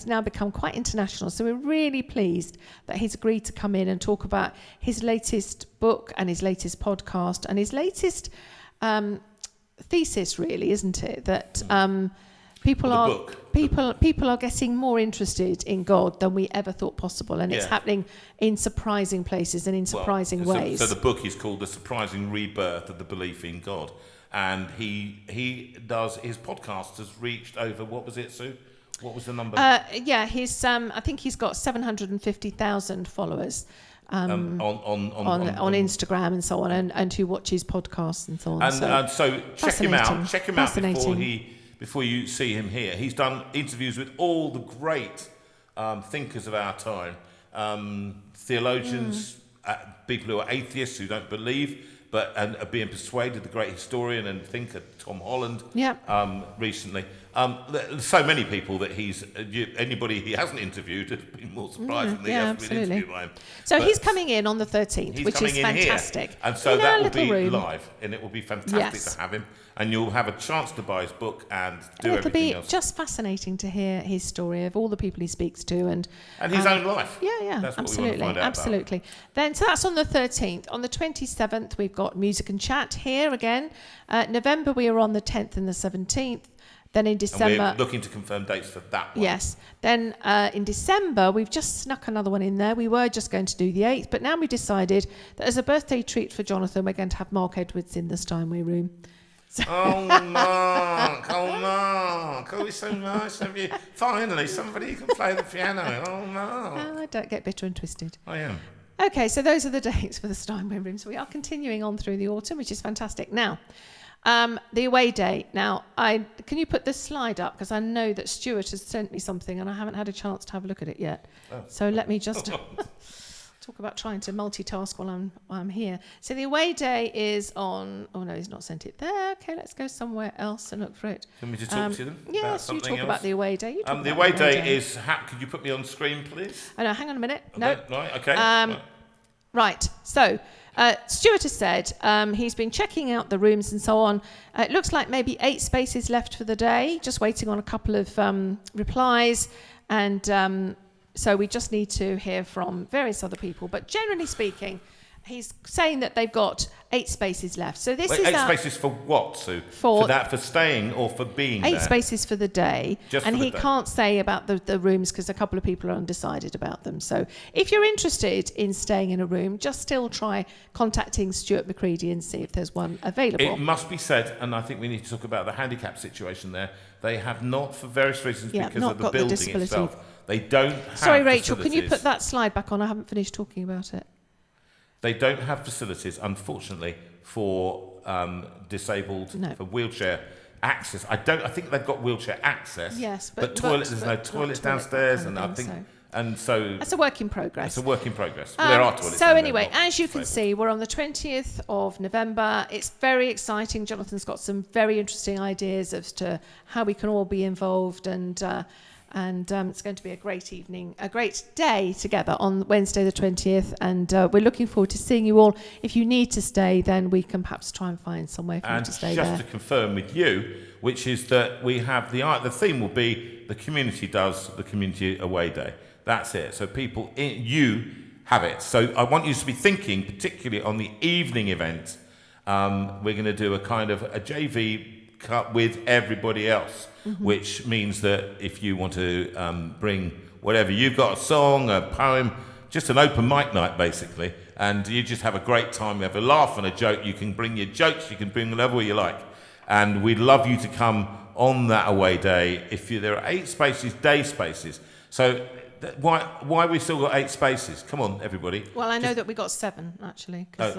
now become quite international. So we're really pleased that he's agreed to come in and talk about his latest book and his latest podcast and his latest thesis, really, isn't it? That people are getting more interested in God than we ever thought possible, and it's happening in surprising places and in surprising ways. So the book is called The Surprising Rebirth of the Belief in God, and he does, his podcast has reached over, what was it, Sue? What was the number? His I think he's got 750,000 followers. On Instagram and so on, and who watches podcasts and so on. And so check him out. Check him out before you see him here. He's done interviews with all the great thinkers of our time, theologians, people who are atheists who don't believe and being persuaded, the great historian and thinker Tom Holland, recently. There's so many people that anybody he hasn't interviewed has been more surprised than he hasn't been interviewed by him. So he's coming in on the 13th, which is fantastic. Here. And so that will be room. live, and it will be fantastic to have him. And you'll have a chance to buy his book and do everything else. It'll be just fascinating to hear his story of all the people he speaks to and his own life. Yeah, that's absolutely, what we want to find out absolutely. about. Then, so that's on the 13th. On the 27th, we've got music and chat here again. November, we are on the 10th and the 17th. Then in December... And we're looking to confirm dates for that one. Yes. Then in December, we've just snuck another one in there. We were just going to do the 8th, but now we decided that as a birthday treat for Jonathan, we're going to have Mark Edwards in the Steinway room. So Oh, Mark, oh, it's so nice of you. Finally, somebody who can play the piano. Oh, Mark. Don't get bitter and twisted. I am. Okay, so those are the dates for the Steinway room. So we are continuing on through the autumn, which is fantastic. Now, the away day. Now, can you put this slide up? Because I know that Stuart has sent me something and I haven't had a chance to have a look at it yet. Oh. So let me just talk about trying to multitask while I'm here. So the away day is on... Oh, no, he's not sent it there. Okay, let's go somewhere else and look for it. Can we just talk to them? Yes, you talk about the away day. You talk the away day is... Could you put me on screen, please? Oh, no, hang on a minute. No. Right, okay. Right, so... Stuart has said he's been checking out the rooms and so on. It looks like maybe 8 spaces left for the day, just waiting on a couple of replies. And so we just need to hear from various other people. But generally speaking, he's saying that they've got 8 spaces left. So this is 8 spaces for what, Sue? For staying or for being 8 there? spaces for the day. Just and for the he day. can't say about the rooms because a couple of people are undecided about them. So if you're interested in staying in a room, just still try contacting Stuart McCready and see if there's one available. It must be said, and I think we need to talk about the handicap situation there. They have not, for various reasons, because of the building itself, they don't have Sorry, Rachel, facilities. can you put that slide back on? I haven't finished talking about it. They don't have facilities, unfortunately, for disabled, for wheelchair access. I think they've got wheelchair access. Yes, but there's no toilets downstairs, and I think, and so that's a work in progress. It's a work in progress. There are toilets. So anyway, as you can see, we're on the 20th of November. It's very exciting. Jonathan's got some very interesting ideas as to how we can all be involved, and it's going to be a great evening, a great day together on Wednesday the 20th, and we're looking forward to seeing you all. If you need to stay, then we can perhaps try and find somewhere for you to stay there. And just to confirm with you, which is that we have the theme will be the community does the community away day. That's it. So people, you have it. So I want you to be thinking, particularly on the evening event, we're going to do a kind of a JV cut with everybody else, which means that if you want to bring whatever, you've got a song, a poem, just an open mic night basically, and you just have a great time, you have a laugh and a joke, you can bring your jokes, you can bring whatever you like, and we'd love you to come on that away day. There are 8 spaces, day spaces, so why we still got 8 spaces? Come on, everybody. Well, I know that we got 7 actually, because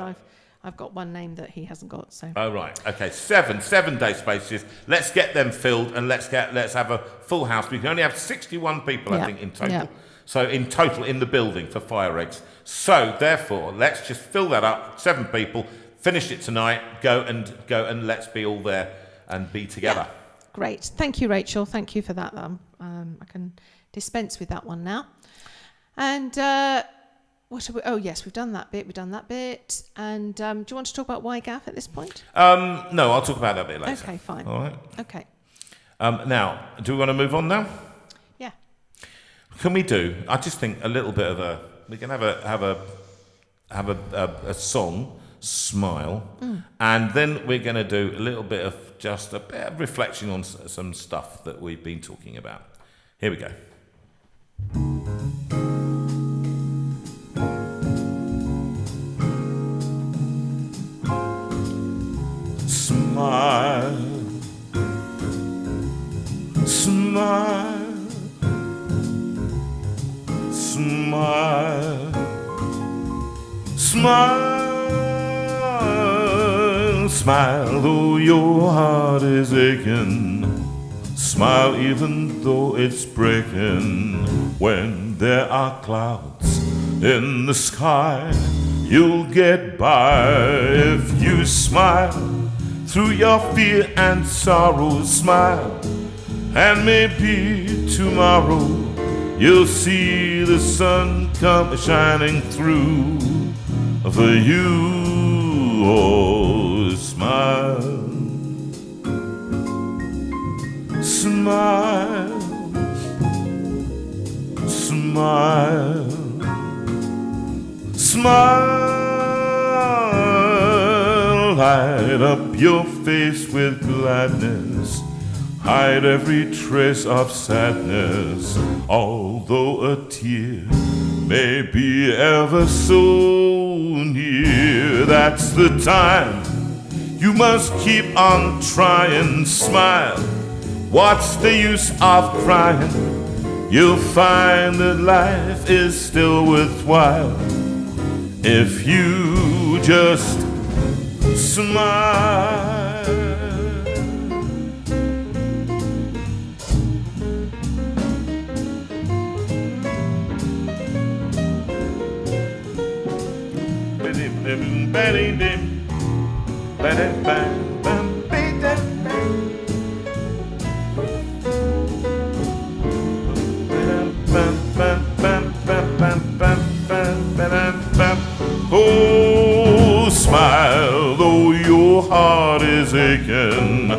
I've got one name that he hasn't got. So. Oh right, okay, 7 day spaces. Let's get them filled and let's have a full house. We can only have 61 people, I think, in total. Yeah. So in total in the building for fire eggs. So therefore, let's just fill that up. 7 people. Finish it tonight. Go and let's be all there and be together. Yeah. Great. Thank you, Rachel. Thank you for that. I can dispense with that one now. And. Oh, yes, we've done that bit. And do you want to talk about YGAF at this point? No, I'll talk about that bit later. Okay, fine. All right. Okay. Now, do we want to move on now? Yeah. Can we do? I just think a little bit of we can have a song, Smile, and then we're going to do a little bit of just a bit of reflection on some stuff that we've been talking about. Here we go. Smile, smile, smile, smile, smile though your heart is aching. Smile even though it's breaking. When there are clouds in the sky, you'll get by if you smile through your fear and sorrow. Smile, and maybe tomorrow you'll see the sun come shining through for you. Oh, smile, smile, smile, smile. Light up your face with gladness, hide every trace of sadness. Although a tear may be ever so near, that's the time you must keep on trying. Smile, what's the use of crying? You'll find that life is still worthwhile if you just smile. Oh, smile though your heart is aching.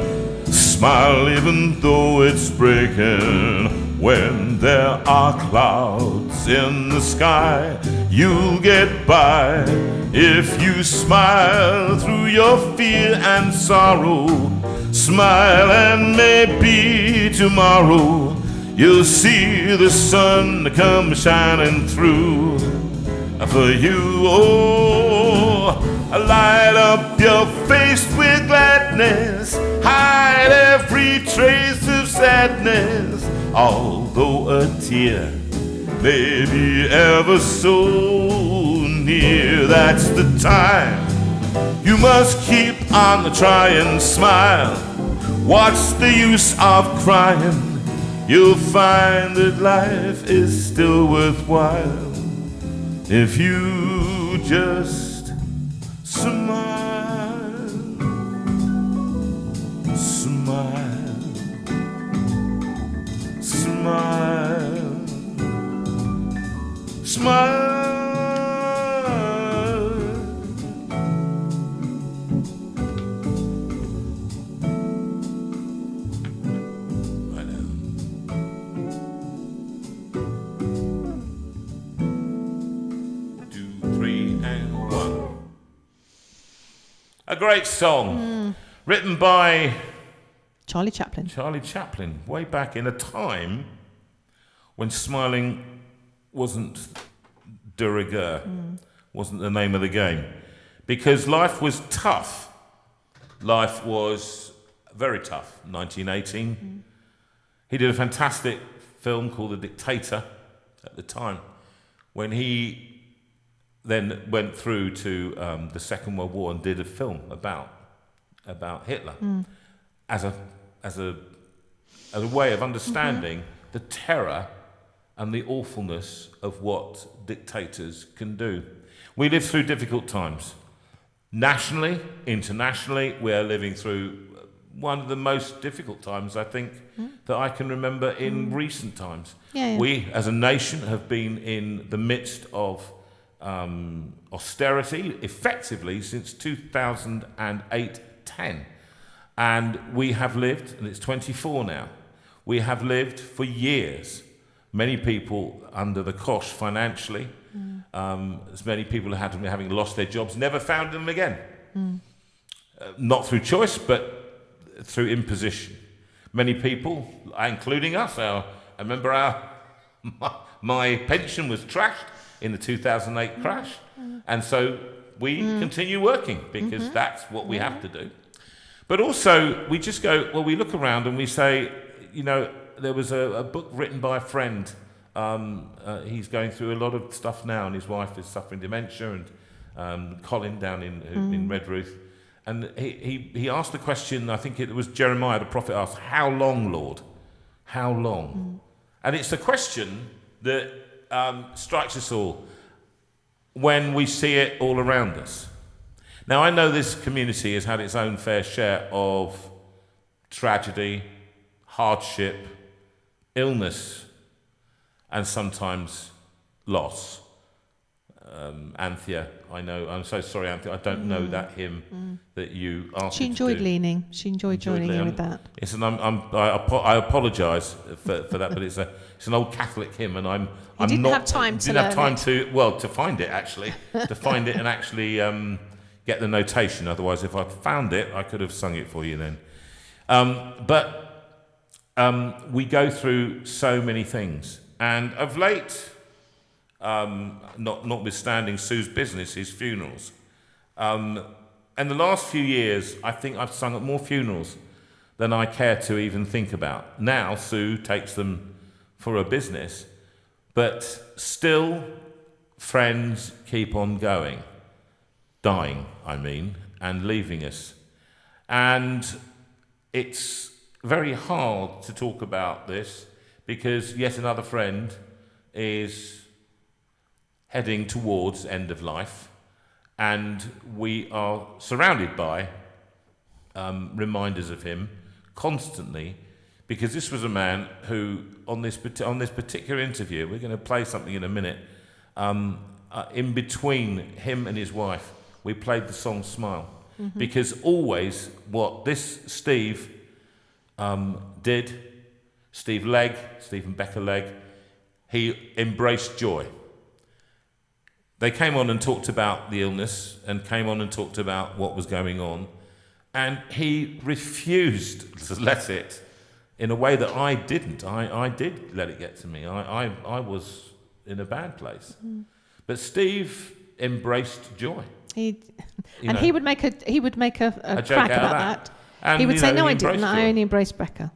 Smile even though it's breaking. When there are clouds in the sky, you'll get by if you smile through your fear and sorrow. Smile, and maybe tomorrow you'll see the sun come shining through for you. Oh, light up your face with gladness, hide every trace of sadness. Although a tear may be ever so near, that's the time you must keep on trying. Smile, what's the use of crying? You'll find that life is still worthwhile if you just smile, smile, smile, smile. Right now. A great song, written by Charlie Chaplin. Charlie Chaplin, way back in a time when smiling wasn't de rigueur, wasn't the name of the game. Because life was tough. Life was very tough. 1918. He did a fantastic film called The Dictator at the time, when he then went through to the Second World War and did a film about Hitler as a way of understanding the terror and the awfulness of what dictators can do. We live through difficult times. Nationally, internationally, we are living through one of the most difficult times, I think, that I can remember in recent times. Yeah. We, as a nation, have been in the midst of austerity effectively since 2008-10, and we have lived, and it's 24 now, we have lived for years, many people under the cosh financially, as many people having lost their jobs, never found them again, not through choice but through imposition. Many people, including us, I remember my pension was trashed in the 2008 crash, and so we continue working because that's what we have to do. But also, we just go, well, we look around and we say, you know, there was a book written by a friend. He's going through a lot of stuff now, and his wife is suffering dementia, and Colin down in Redruth. And he asked the question, I think it was Jeremiah the prophet asked, how long, Lord? How long? And it's a question that strikes us all. when we see it all around us. Now, I know this community has had its own fair share of tragedy, hardship, illness, and sometimes loss. Anthea, I know. I'm so sorry, Anthea. I don't know that hymn that you asked She me to enjoyed do. leaning. She enjoyed joining in with that. It's an, I apologise for that, but it's an old Catholic hymn, and I didn't have time to find it actually, to find it and actually get the notation. Otherwise, if I found it, I could have sung it for you then. But we go through so many things, and of late, notwithstanding Sue's business, his funerals. In the last few years, I think I've sung at more funerals than I care to even think about. Now, Sue takes them for her business, but still, friends keep on going. Dying, I mean, and leaving us. And it's very hard to talk about this because yet another friend is heading towards end of life, and we are surrounded by reminders of him constantly, because this was a man who, on this particular interview, we're going to play something in a minute, in between him and his wife, we played the song Smile, because always what this Steve did, Stephen Becker Legg, he embraced joy. They came on and talked about the illness and came on and talked about what was going on. And he refused to let it in a way that I didn't. I did let it get to me. I was in a bad place. But Steve embraced joy. He would make a crack joke about that. And, he would say, "No, I didn't. embraced I joy. only embraced Becca."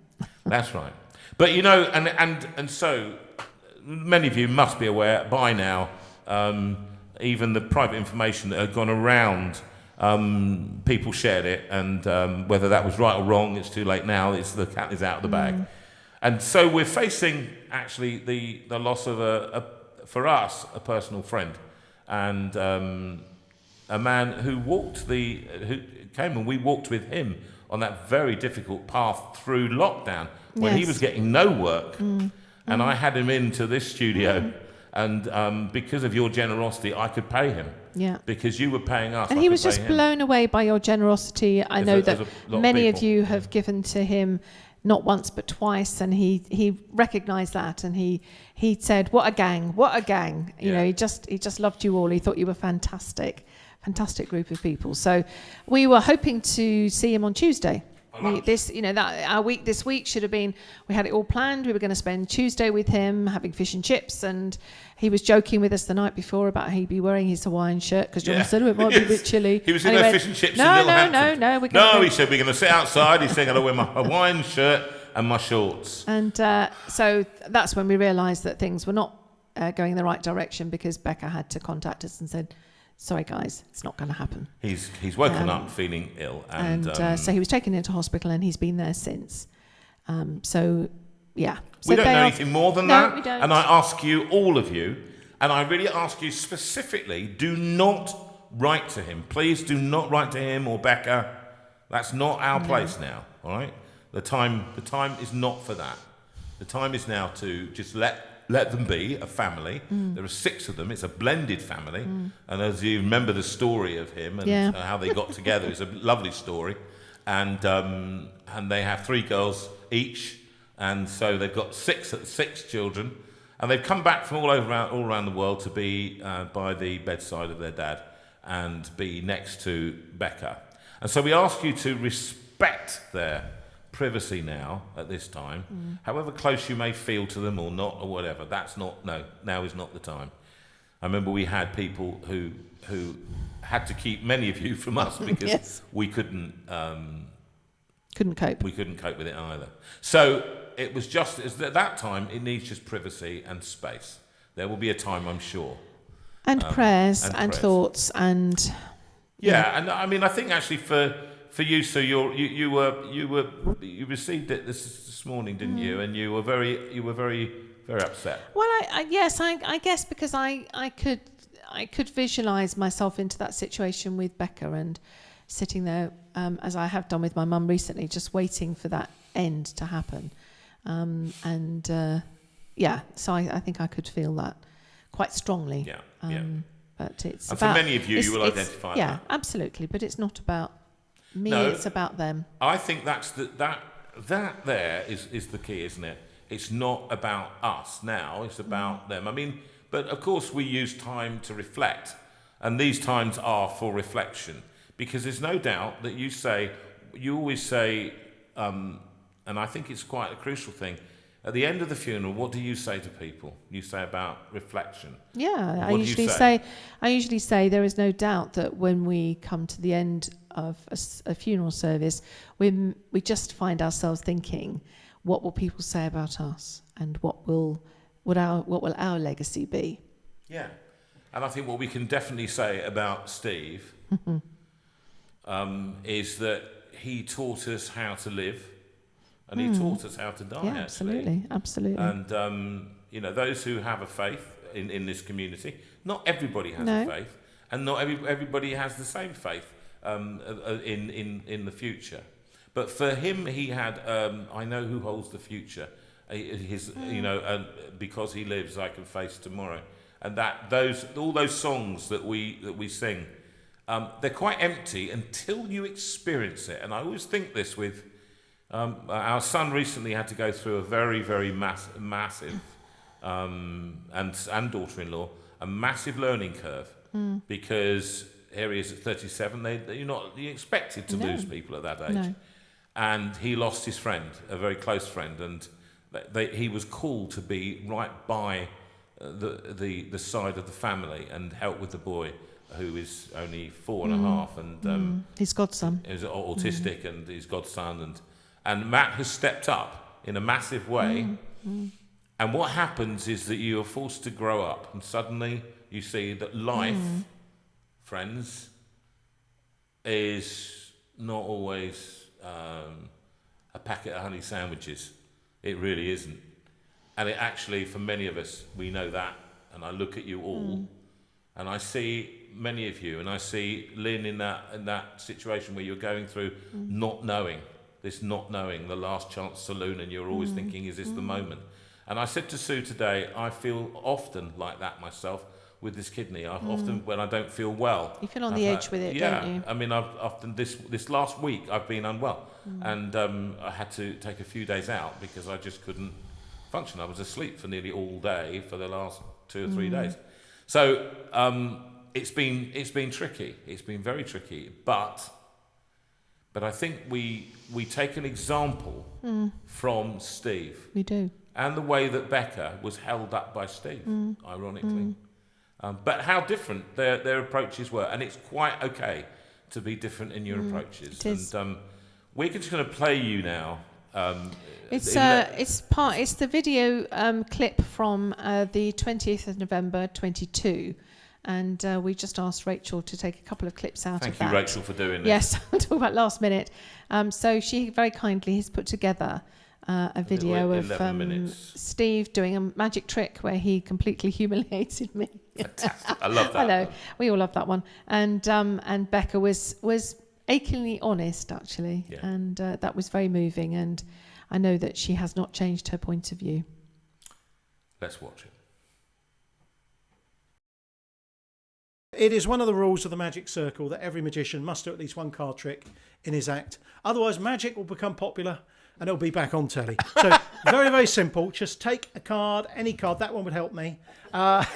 That's right. But and so many of you must be aware by now, even the private information that had gone around, people shared it, and whether that was right or wrong, it's too late now. The cat is out of the bag. And so we're facing actually the loss of for us, a personal friend, and a man who came and we walked with him on that very difficult path through lockdown when he was getting no work. And I had him into this studio, and because of your generosity, I could pay him. Yeah. Because you were paying us. And he was just blown away by your generosity. I know that many of you have given to him not once but twice, and he recognised that, and he said, "What a gang! What a gang!" You know, he just loved you all. He thought you were fantastic group of people. So we were hoping to see him on Tuesday. Our week this week should have been, we had it all planned. We were going to spend Tuesday with him having fish and chips, and he was joking with us the night before about he'd be wearing his Hawaiian shirt because John said it might be a bit chilly. He was in there fish and chips in Little Hampton. No. He said we're going to sit outside. He said I'm going to wear my Hawaiian shirt and my shorts. And so that's when we realised that things were not going in the right direction, because Becca had to contact us and said, "Sorry guys, it's not going to happen." He's woken up feeling ill, and so he was taken into hospital, and he's been there since. So we don't know anything more than that. We don't. And I ask you, all of you, and I really ask you specifically, do not write to him. Please do not write to him or Becca. That's not our place now. All right, the time is not for that. The time is now to just let them be a family. There are 6 of them. It's a blended family. And as you remember the story of him and how they got together, it's a lovely story. And they have 3 girls each. And so they've got 6 children. And they've come back from all around the world to be by the bedside of their dad and be next to Becca. And so we ask you to respect their privacy now at this time, however close you may feel to them or not or whatever. Now is not the time. I remember we had people who had to keep many of you from us because we couldn't cope. We couldn't cope with it either. So it was just at that time. It needs just privacy and space. There will be a time, I'm sure, and prayers and thoughts and and I mean I think actually for you, so you received it this morning, didn't you? And you were very upset. Well, I guess because I I could visualise myself into that situation with Becca and sitting there, as I have done with my mum recently, just waiting for that end to happen. So I think I could feel that quite strongly. But it's and about, for many of you, you will identify that. Yeah, absolutely. But it's not about me, No, it's about them. I think that's that there is the key, isn't it? It's not about us now, it's about them. I mean, but of course we use time to reflect, and these times are for reflection, because there's no doubt that you always say, and I think it's quite a crucial thing, at the end of the funeral, what do you say to people? You say about reflection. Yeah, I What usually say there is no doubt that when we come to the end of a funeral service, we just find ourselves thinking, what will people say about us, and what will our legacy be? Yeah, and I think what we can definitely say about Steve is that he taught us how to live. And he taught us how to die, absolutely. And, those who have a faith in this community, not everybody has a faith, and not everybody has the same faith in the future. But for him, he had, I know who holds the future. Because he lives, I can face tomorrow. And all those songs that we sing, they're quite empty until you experience it. And I always think this with... our son recently had to go through a very, very massive, and daughter-in-law, a massive learning curve, because here he is at 37. You're expected to lose people at that age, and he lost his friend, a very close friend, and he was called to be right by the side of the family and help with the boy, who is only 4.5, and his godson is autistic, and his godson, and Matt has stepped up in a massive way. And what happens is that you are forced to grow up, and suddenly you see that life, friends, is not always a packet of honey sandwiches. It really isn't. And it actually, for many of us, we know that. And I look at you all, and I see many of you, and I see Lynn in that situation where you're going through not knowing the last chance saloon, and you're always thinking, is this the moment? And I said to Sue today, I feel often like that myself with this kidney. Often when I don't feel well. You feel on the edge with it, don't you? I mean, I've often this last week I've been unwell, and I had to take a few days out because I just couldn't function. I was asleep for nearly all day for the last 2 or 3 days. So it's been tricky. It's been very tricky, but I think we take an example from Steve. We do. And the way that Becca was held up by Steve, ironically. But how different their approaches were. And it's quite okay to be different in your approaches. It is. And we're just going to play you now. It's the video clip from the 20th of November 22. And we just asked Rachel to take a couple of clips out of that. Thank you, Rachel, for doing this. Yes, I'm talking about last minute. So she very kindly has put together a video of Steve doing a magic trick where he completely humiliated me. Fantastic. I love that. I know. We all love that one. And Becca was achingly honest, actually. Yeah. And that was very moving. And I know that she has not changed her point of view. Let's watch it. It is one of the rules of the magic circle that every magician must do at least one card trick in his act. Otherwise, magic will become popular and it'll be back on telly. So, very, very simple. Just take a card, any card. That one would help me. Got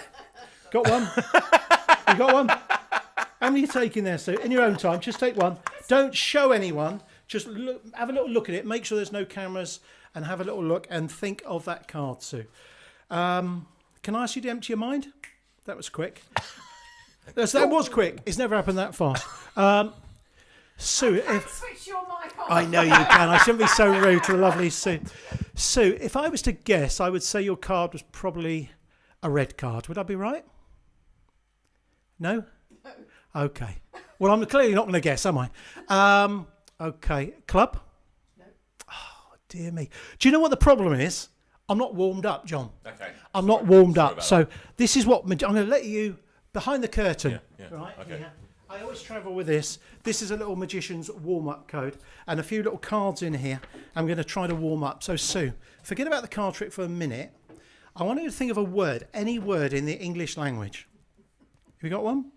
one? You got one? How many are you taking there, Sue? In your own time, just take one. Don't show anyone. Just have a little look at it. Make sure there's no cameras and have a little look and think of that card, Sue. Can I ask you to empty your mind? That was quick. That was quick. It's never happened that fast. Sue, switch your mic on. I know you can. I shouldn't be so rude to the lovely Sue. Sue, if I was to guess, I would say your card was probably a red card. Would I be right? No? No. Okay. Well, I'm clearly not going to guess, am I? Okay. Club? No. Oh, dear me. Do you know what the problem is? I'm not warmed up, John. Okay. I'm not warmed up. So this is what I'm going to let you behind the curtain. Yeah, Right. okay. Here. I always travel with this. This is a little magician's warm-up code and a few little cards in here. I'm going to try to warm up. So, Sue, forget about the card trick for a minute. I want you to think of a word, any word in the English language. Have you got one?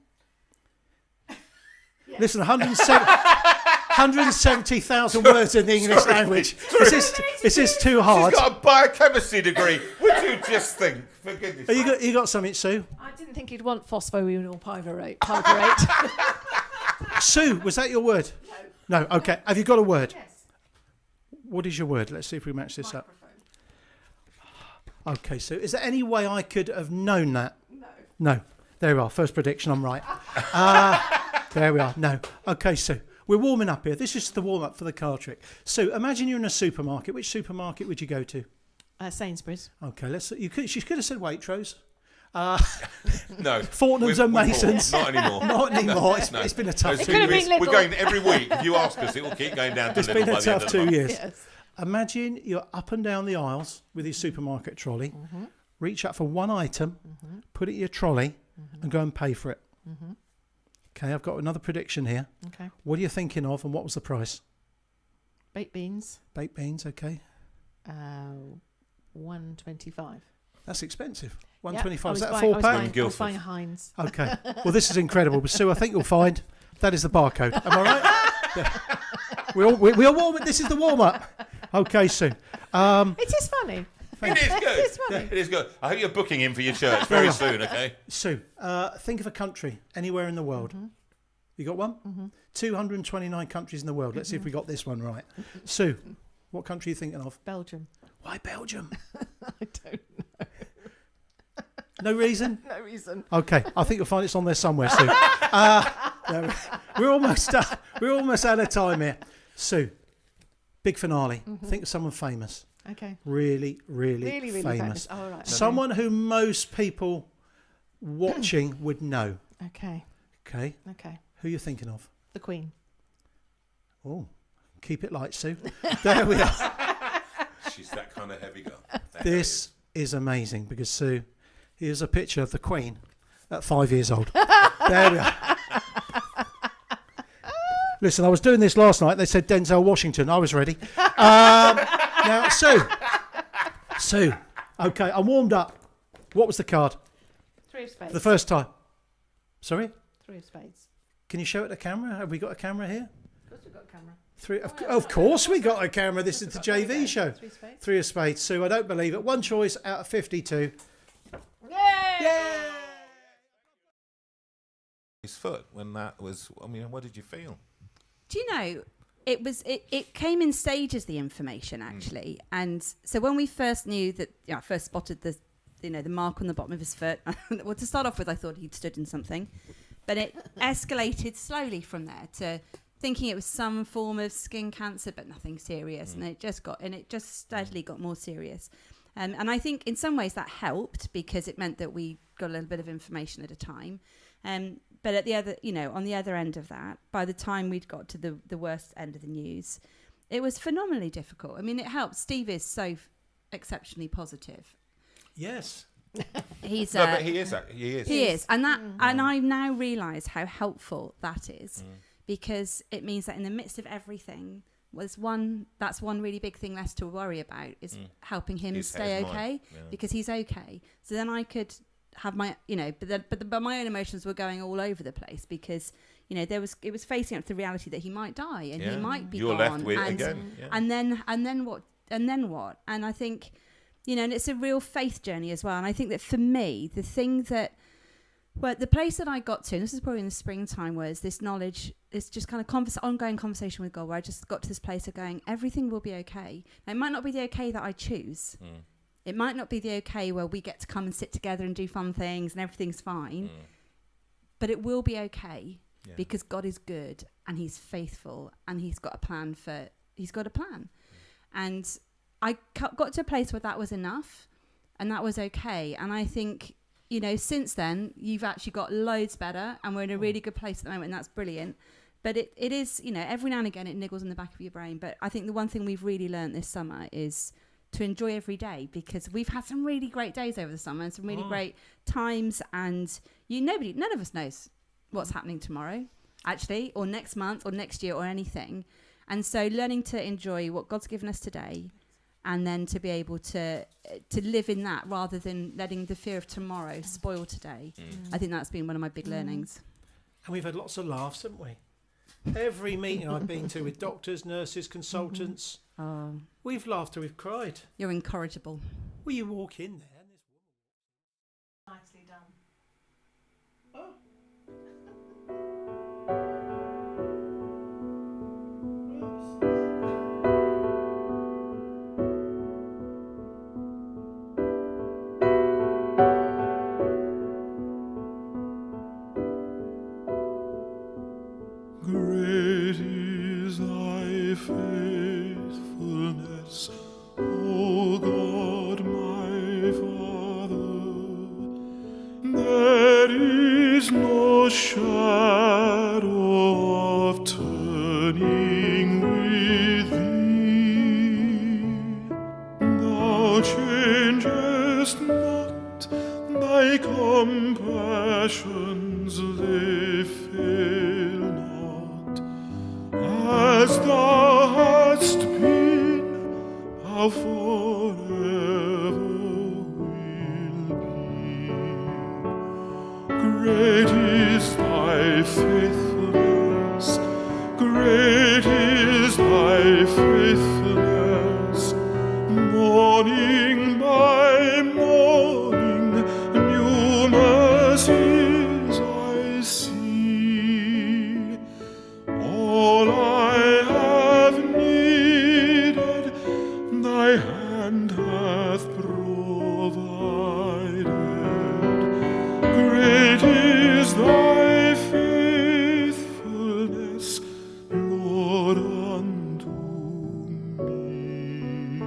Yeah. Listen, 170,000 words in the English language. Is this too hard? She's got a biochemistry degree. Would you just think? For goodness sake. You got something, Sue? I didn't think you'd want phosphoenol pyruvate. Sue, was that your word? No. No, okay. Have you got a word? Yes. What is your word? Let's see if we match this up. Okay, Sue. Is there any way I could have known that? No. There we are. First prediction, I'm right. There we are. No. Okay, Sue. We're warming up here. This is the warm-up for the card trick. Sue, imagine you're in a supermarket. Which supermarket would you go to? Sainsbury's. Okay, she could have said Waitrose. No. Fortnum's and Masons. Not anymore. Not anymore. It's been a tough 2 years. We're going every week. If you ask us, it will keep going down to It's Lidl been a by the end tough of the 2 month. years. Yes. Imagine you're up and down the aisles with your supermarket trolley. Reach up for one item, put it in your trolley, and go and pay for it. Okay, I've got another prediction here. Okay. What are you thinking of, and what was the price? Baked beans. Baked beans, okay. $1.25. That's expensive. Yeah, $1.25. Is that a I 4-pack? was buying a Heinz. Okay. Well, this is incredible. But Sue, I think you'll find that is the barcode. Am I right? Yeah. We are warm. This is the warm-up. Okay, Sue. It is funny. It is good. It's funny. It is good. I hope you're booking him for your church very soon, okay? Sue, think of a country anywhere in the world. You got one? 229 countries in the world. Let's see if we got this one right. Sue, what country are you thinking of? Belgium. Why Belgium? I don't know. No reason? No reason. Okay, I think you'll find it's on there somewhere, Sue. No, we're almost out of time here. Sue, big finale. Think of someone famous. Okay. Really Really famous. Oh, right. Someone who most people watching would know. Okay. Okay. Okay. Who are you thinking of? The Queen. Oh, keep it light, Sue. There we are. She's that kind of heavy girl. This is amazing because, Sue, here's a picture of the Queen at 5 years old. There we are. Listen, I was doing this last night. They said Denzel Washington. I was ready. Now, Sue. Okay, I'm warmed up. What was the card? 3 of spades. The first time. Sorry? 3 of spades. Can you show it to the camera? Have we got a camera here? Of course we've got a camera. Of course we got a camera. This is the JV show. 3 of spades. 3 of spades. Sue, I don't believe it. One choice out of 52. Yay! His foot when that was. I mean, what did you feel? Do you know, it came in stages, the information, actually. And so when we first knew that, I first spotted the mark on the bottom of his foot. Well, to start off with, I thought he'd stood in something. But it escalated slowly from there to thinking it was some form of skin cancer, but nothing serious. And it just steadily got more serious. And I think in some ways that helped because it meant that we got a little bit of information at a time. But at the other, on the other end of that, by the time we'd got to the worst end of the news, it was phenomenally difficult. I mean, it helped. Steve is so exceptionally positive. Yes. He's No, but he is. He is, and I now realise how helpful that is, because it means that in the midst of everything, that's one really big thing less to worry about is helping him stay okay, because he's okay. So then I could have my, but my own emotions were going all over the place because it was facing up to the reality that he might die and he might be You're gone. left with again, and then what? And I think. And it's a real faith journey as well. And I think that for me, the thing that, the place that I got to, and this is probably in the springtime, was this knowledge, this just kind of ongoing conversation with God, where I just got to this place of going, everything will be okay. Now, it might not be the okay that I choose. It might not be the okay where we get to come and sit together and do fun things and everything's fine. But it will be okay because God is good and he's faithful and he's got a plan. And I got to a place where that was enough and that was okay. And I think, since then, you've actually got loads better and we're in a really good place at the moment and that's brilliant. But it is, every now and again it niggles in the back of your brain. But I think the one thing we've really learned this summer is to enjoy every day, because we've had some really great days over the summer and some really great times, and none of us knows what's happening tomorrow, actually, or next month or next year or anything. And so learning to enjoy what God's given us today, and then to be able to live in that rather than letting the fear of tomorrow spoil today. I think that's been one of my big learnings. And we've had lots of laughs, haven't we? Every meeting I've been to with doctors, nurses, consultants, we've laughed or we've cried. You're incorrigible. Well, you walk in there and there's Nicely done. Great is thy faithfulness, O God my Father. There is no shadow of turning with thee. Thou changest not, thy compassions they fail not. As thou hast been, thou forever will be. Great is thy faithfulness, great is thy faithfulness. Morning by morning, new mercies I see. All I have needed, thy hand hath provided. Great is thy faithfulness, Lord, unto me.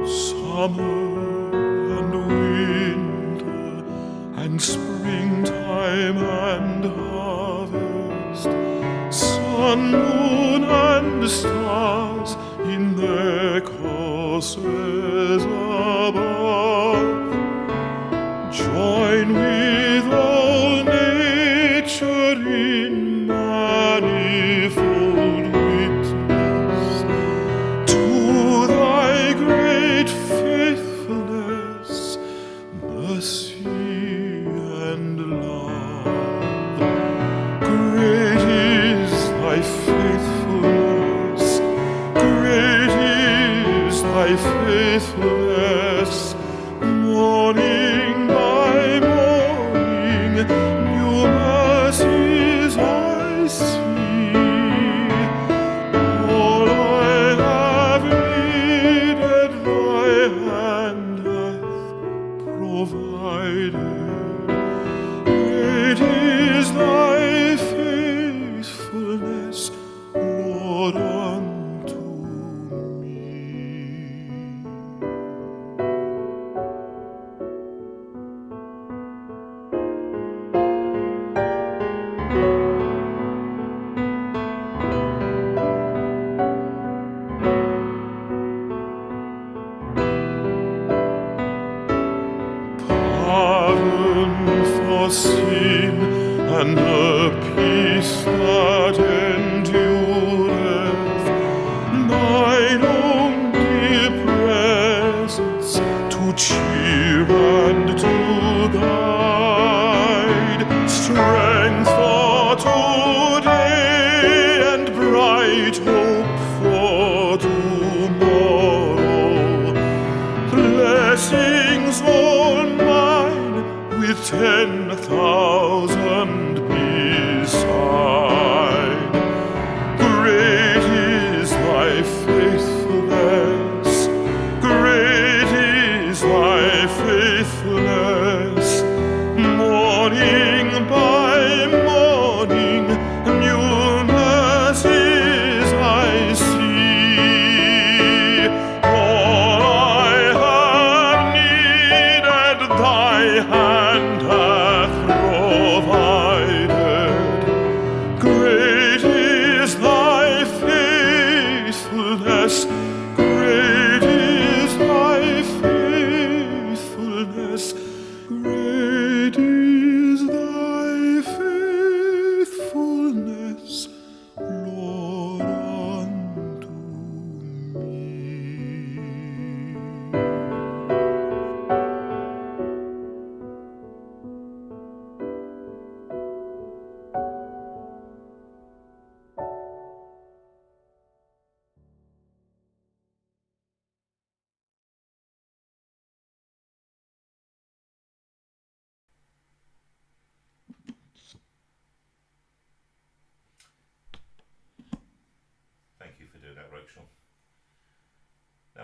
Summer and winter and springtime and harvest, sun, moon, and stars in their courses above, join with all nature in manifold witness to thy great faithfulness, mercy and love. Great is thy faithfulness, great is thy faithfulness. Morning by morning, new mercies I see. All I have needed, thy hand hath provided. Great is thy faithfulness, Lord, unto me. Pardon for sin and a peace that endureth, thine own dear presence to cheer and to guide, strength for today and bright hope for tomorrow. Blessings all mine with 10,000 beside. Great is thy faithfulness, great is thy faithfulness. Morning by morning, new mercies I see. All I have needed, thy hand hath provided.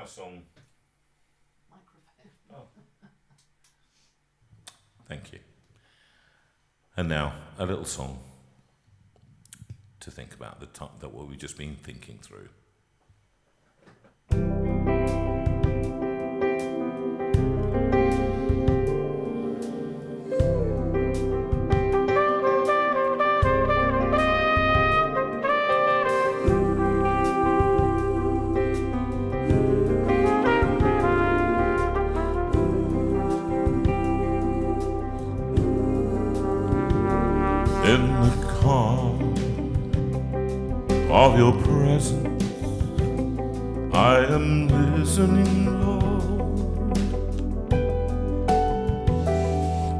our song. Oh. Thank you. And now a little song to think about the time that what we've just been thinking through. In the calm of your presence, I am listening, Lord.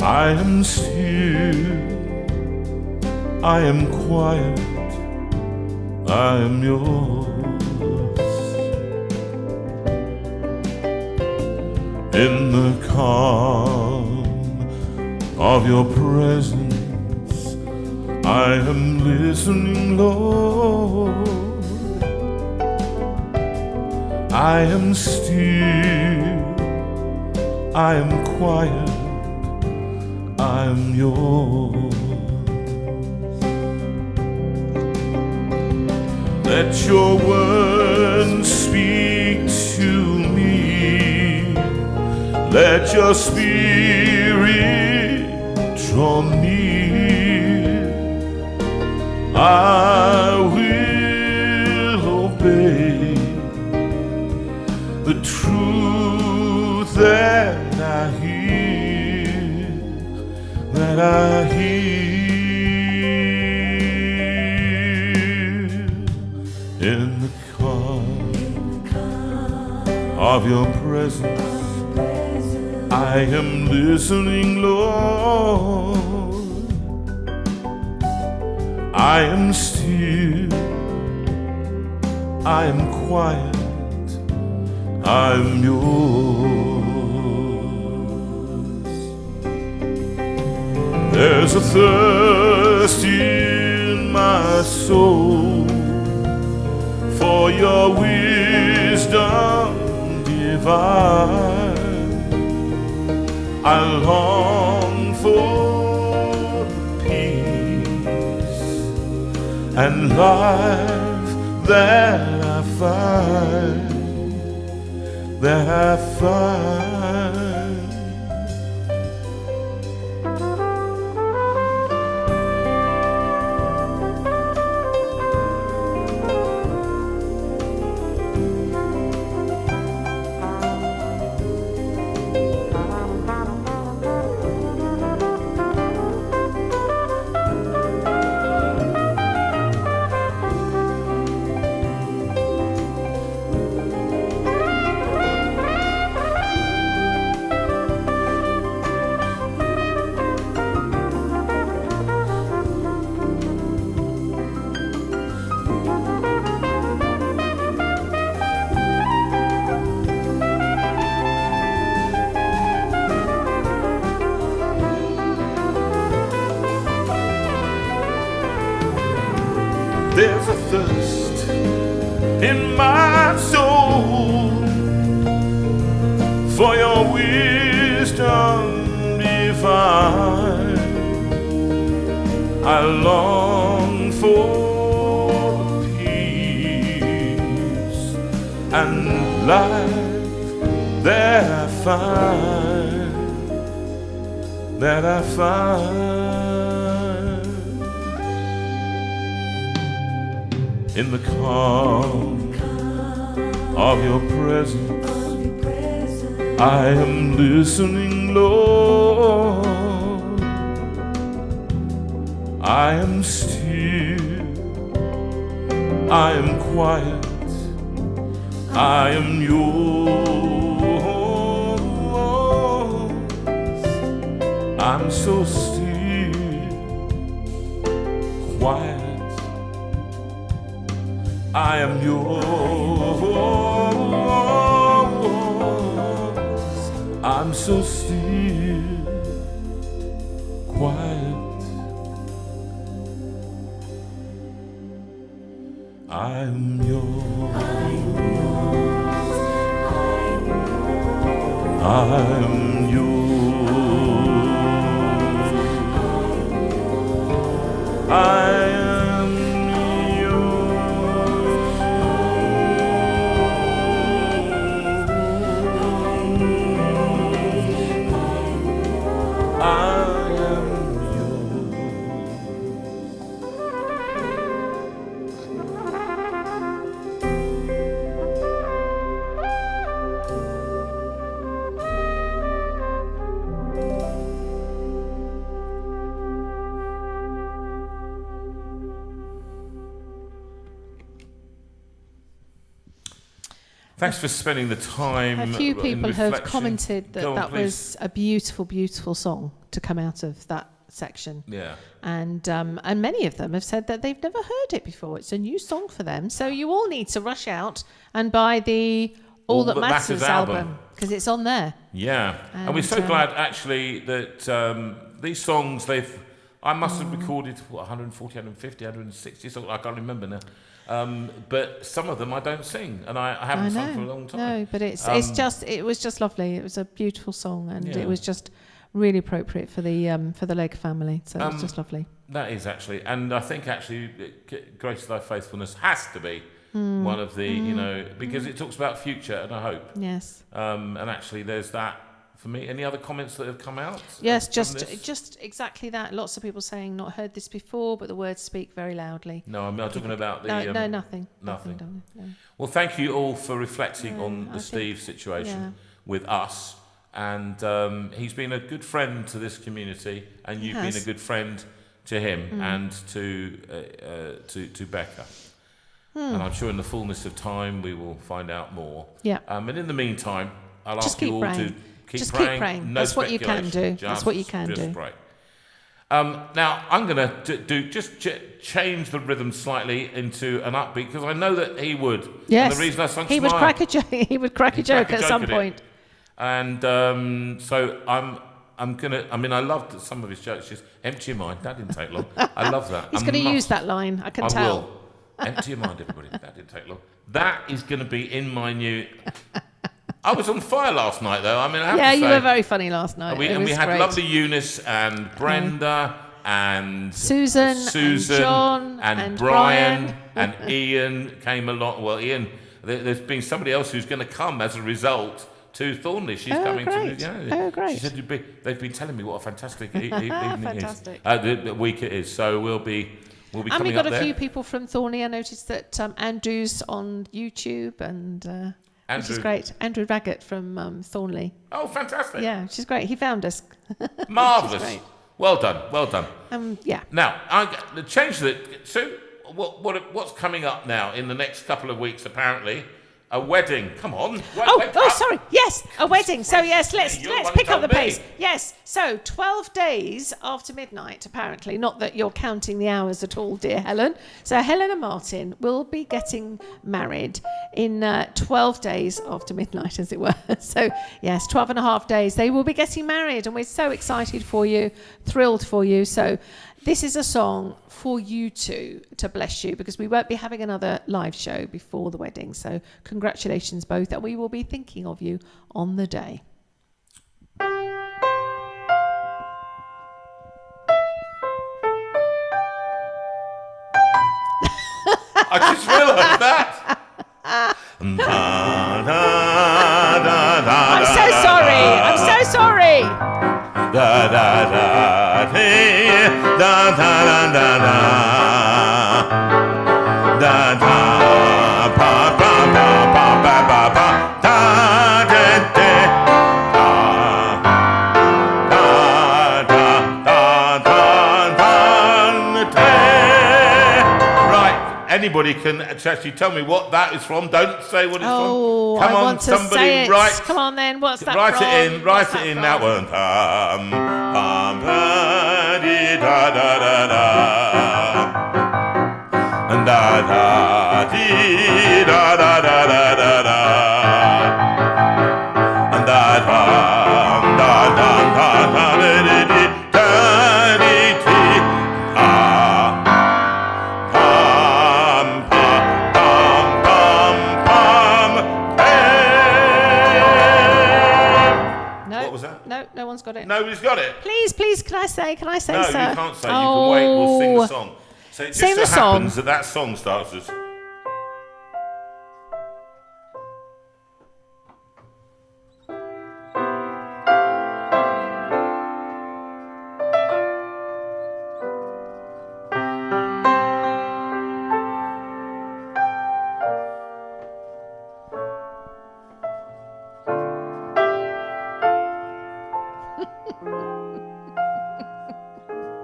I am still, I am quiet, I am yours. In the calm of your presence, I am listening, Lord. I am still, I am quiet, I am yours. Let your word speak to me. Let your spirit draw near. I will obey the truth that I hear, that I hear. In the calm of your presence, I am listening, Lord. I am still, I am quiet, I am yours. There's a thirst in my soul for your wisdom divine. I long for and life that I find, that I find. There's a thirst in my soul for your wisdom divine. I long for peace and life that I find, that I find. In the calm of your presence, I am listening, Lord. I am still, I am quiet, I am yours. I'm so still, quiet, I am yours. I'm so still, quiet, I am yours. Thanks for spending the time. A few in people have reflection. commented that Go on, that please. was a beautiful, beautiful song to come out of that section. Yeah. And many of them have said that they've never heard it before. It's a new song for them. So you all need to rush out and buy the All That Matters album because it's on there. Yeah. And we're so glad actually that these songs I must have recorded 140, 150, 160, something I can't remember now. But some of them I don't sing, and I haven't sung for a long time. No, but it was just lovely. It was a beautiful song, and Yeah. it was just really appropriate for the Lake family. So it was just lovely. That is actually, and I think actually, Grace of Thy Faithfulness has to be one of the, because it talks about future and a hope. Yes. And actually, there's that for me. Any other comments that have come out? Yes, from this? just exactly that. Lots of people saying not heard this before, but the words speak very loudly. No, I'm not talking about the. No, nothing. Nothing. Darling, no. Well, thank you all for reflecting on the I Steve think- situation with us. And he's been a good friend to this community, and you've been a has. good friend to him and to Becca. And I'm sure in the fullness of time we will find out more. Yeah. And in the meantime, I'll Just ask you keep all praying. to keep Just praying. keep praying. No That's what you can speculation. do. That's what you can just do. Pray. Now I'm going to change the rhythm slightly into an upbeat because I know that he would. Yes. And the reason I sung he would Smile- crack a joke. He would crack a joke at some it. point. And so I'm gonna. I mean, I loved some of his jokes. Just empty your mind. That didn't take long. I love that. He's going to use that line. I can I tell. will. Empty your mind, everybody. That didn't take long. That is going to be in my new. I was on fire last night, though. I mean, I have to say, You were very funny last night. we It was had great. lovely Eunice and Brenda and Susan and John and and Brian Brian. and Ian came along. Well, Ian, there's been somebody else who's going to come as a result to Thornley. She's coming great. to. Oh, great. She said they've been telling me what a fantastic evening Fantastic. is. The week it is. So we'll be And coming we got up a there. few people from Thornley. I noticed that Andrew's on YouTube, and which is Andrew. great. Andrew Raggett from Thornley. Oh, fantastic! Yeah, she's great. He found us. Marvelous. great. Well done. Well done. Yeah. Now, the change that. So, what's coming up now in the next couple of weeks? Apparently, a wedding. Come on. Wake up. Sorry. Yes, a wedding. So yes, let's You're the one pick who up the told me. pace. Yes. So 12 days after midnight, apparently. Not that you're counting the hours at all, dear Helen. So Helen and Martin will be getting married in 12 days after midnight, as it were. So yes, 12 and a half days. They will be getting married, and we're so excited for you, thrilled for you. So this is a song for you two to bless you, because we won't be having another live show before the wedding. So congratulations both, and we will be thinking of you on the day. I just realised that. I'm so sorry. I'm so sorry. Da da da dee, da da da da da da da pa pa pa pa pa pa pa da da da da da da da da. Right, anybody can actually tell me what that is from. Don't say what it's Oh, from. Come I on, want to somebody say it. write. Come on then. What's that Write from? it in, write What's it in from? that one. Dee da da da da. And da da dee da da da da da da. And da da da da da da dee dee da dee dee. Pam pam pam pam pam. No. What was that? No one's got it. Nobody's got it. Please, can I say, No, sir? you can't say. You can wait. We'll sing the song. So it just Sing so the song. happens that song starts as.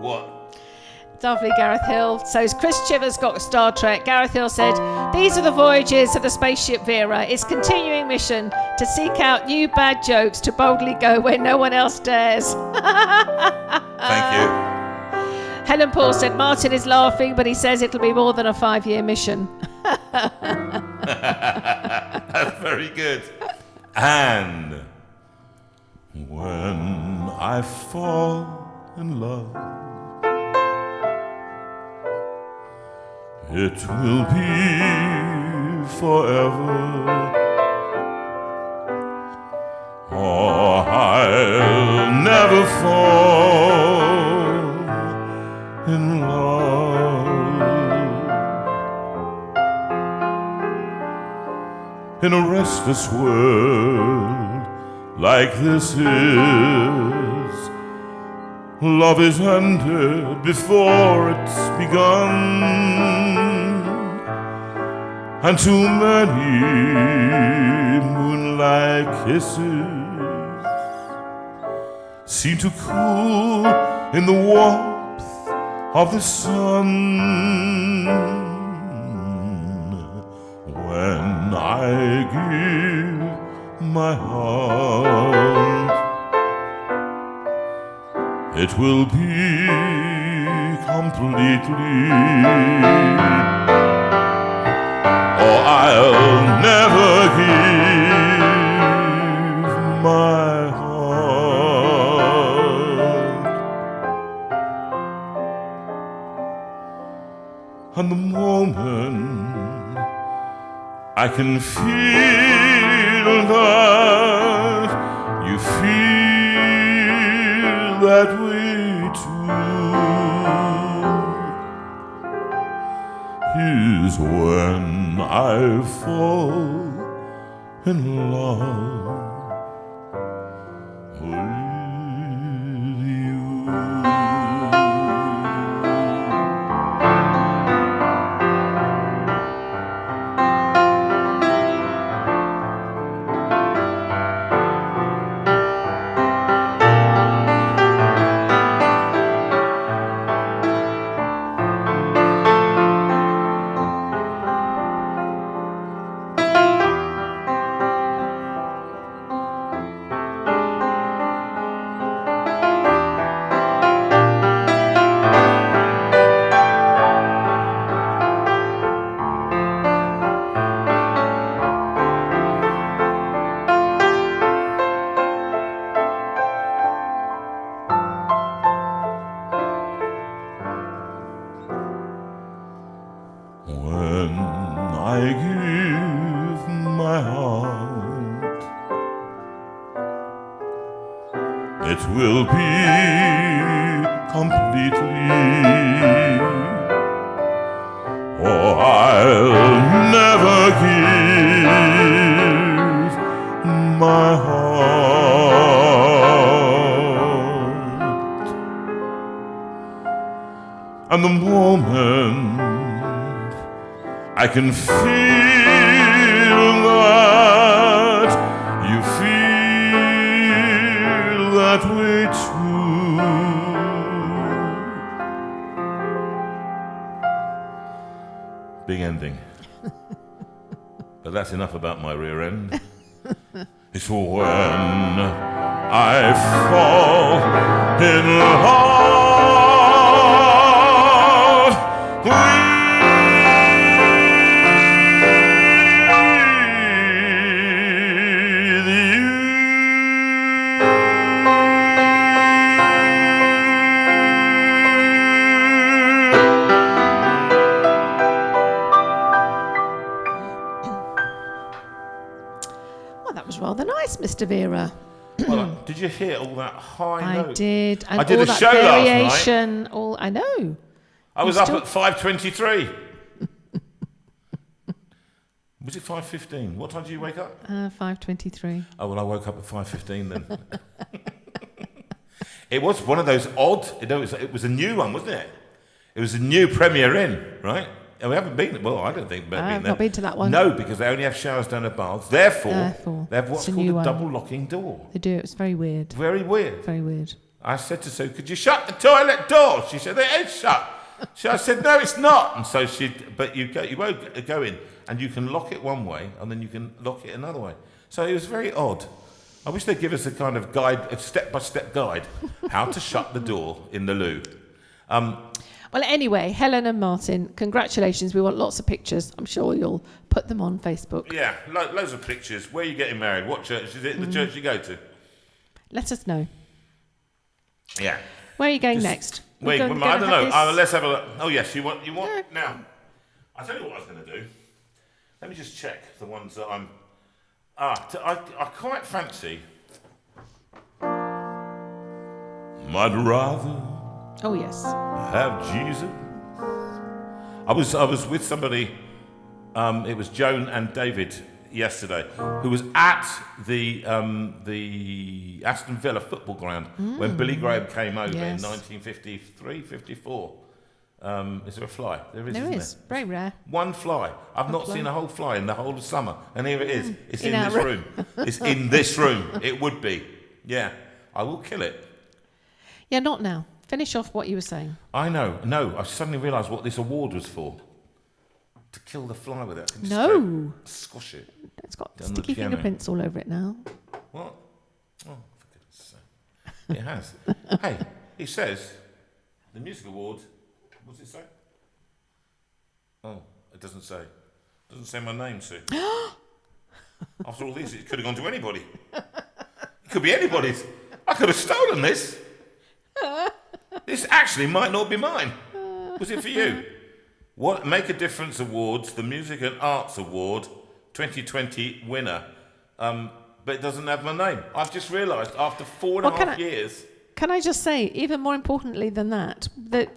What? Lovely, Gareth Hill. So Chris Chivers got Star Trek. Gareth Hill said, "These are the voyages of the spaceship Veira. Its continuing mission to seek out new bad jokes to boldly go where no one else dares." Thank you. Helen Paul said, "Martin is laughing, but he says it'll be more than a 5-year mission." That's very good. And When I fall in love, it will be forever, or I'll never fall in love. In a restless world like this is, love is ended before it's begun, and too many moonlight kisses seem to cool in the warmth of the sun. When I give my heart, it will be completely, or I'll never give my heart. And the moment I can feel that you feel that way too, is when I fall in love with you. When I give my heart, it will be completely, or I'll never give my heart. And the moment I can feel that you feel that way too, big ending. But that's enough about my rear end. It's for when I fall in love with Rather nice, Mr. Veira. Well, did you hear all that high note? I did. And I did all a that show variation, last night. all I know. I was up at 5:23. Was it 5:15? What time did you wake up? 5:23. Oh, well, I woke up at 5:15 then. It was one of those odd, it was a new one, wasn't it? It was a new Premier Inn, right? And we haven't been, well, I don't think we've been there. I've not been to that one. No, because they only have showers down at baths. Therefore they have what's it's a called new a one. double locking door. They do. It's very weird. Very weird. Very weird. I said to Sue, could you shut the toilet door? She said, it is shut. I said, no, it's not. And so but you won't go in, and you can lock it one way, and then you can lock it another way. So it was very odd. I wish they'd give us a kind of guide, a step-by-step guide, how to shut the door in the loo. Well, anyway, Helen and Martin, congratulations. We want lots of pictures. I'm sure you'll put them on Facebook. Yeah, loads of pictures. Where are you getting married? What church? Is it the church you go to? Let us know. Yeah. Where are you going next? Wait, I don't know. Let's have a look. Oh, yes, you want now. I'll tell you what I was going to do. Let me just check the ones that I'm... I quite fancy... I'd rather... Oh, yes. Have Jesus. I was with somebody, it was Joan and David yesterday, who was at the Aston Villa football ground when Billy Graham came over in 1953, 54. Is there a fly? There is, There isn't is. there? Very rare. One fly. I've not seen a whole fly in the whole of summer. And here it is. It's in our this room. It's in this room. It would be. Yeah. I will kill it. Yeah, not now. Finish off what you were saying. I know. No, I suddenly realised what this award was for. To kill the fly with it. No. Squash it. It's got Down the sticky piano. fingerprints all over it now. What? Oh, for goodness sake. It has. Hey, he says, the music award, what does it say? Oh, it doesn't say. It doesn't say my name, Sue. After all this, it could have gone to anybody. It could be anybody's. I could have stolen this. This actually might not be mine. Was it for you? What Make a Difference Awards, the Music and Arts Award, 2020 winner. But it doesn't have my name. I've just realised after 4.5 years. Can I just say, even more importantly than that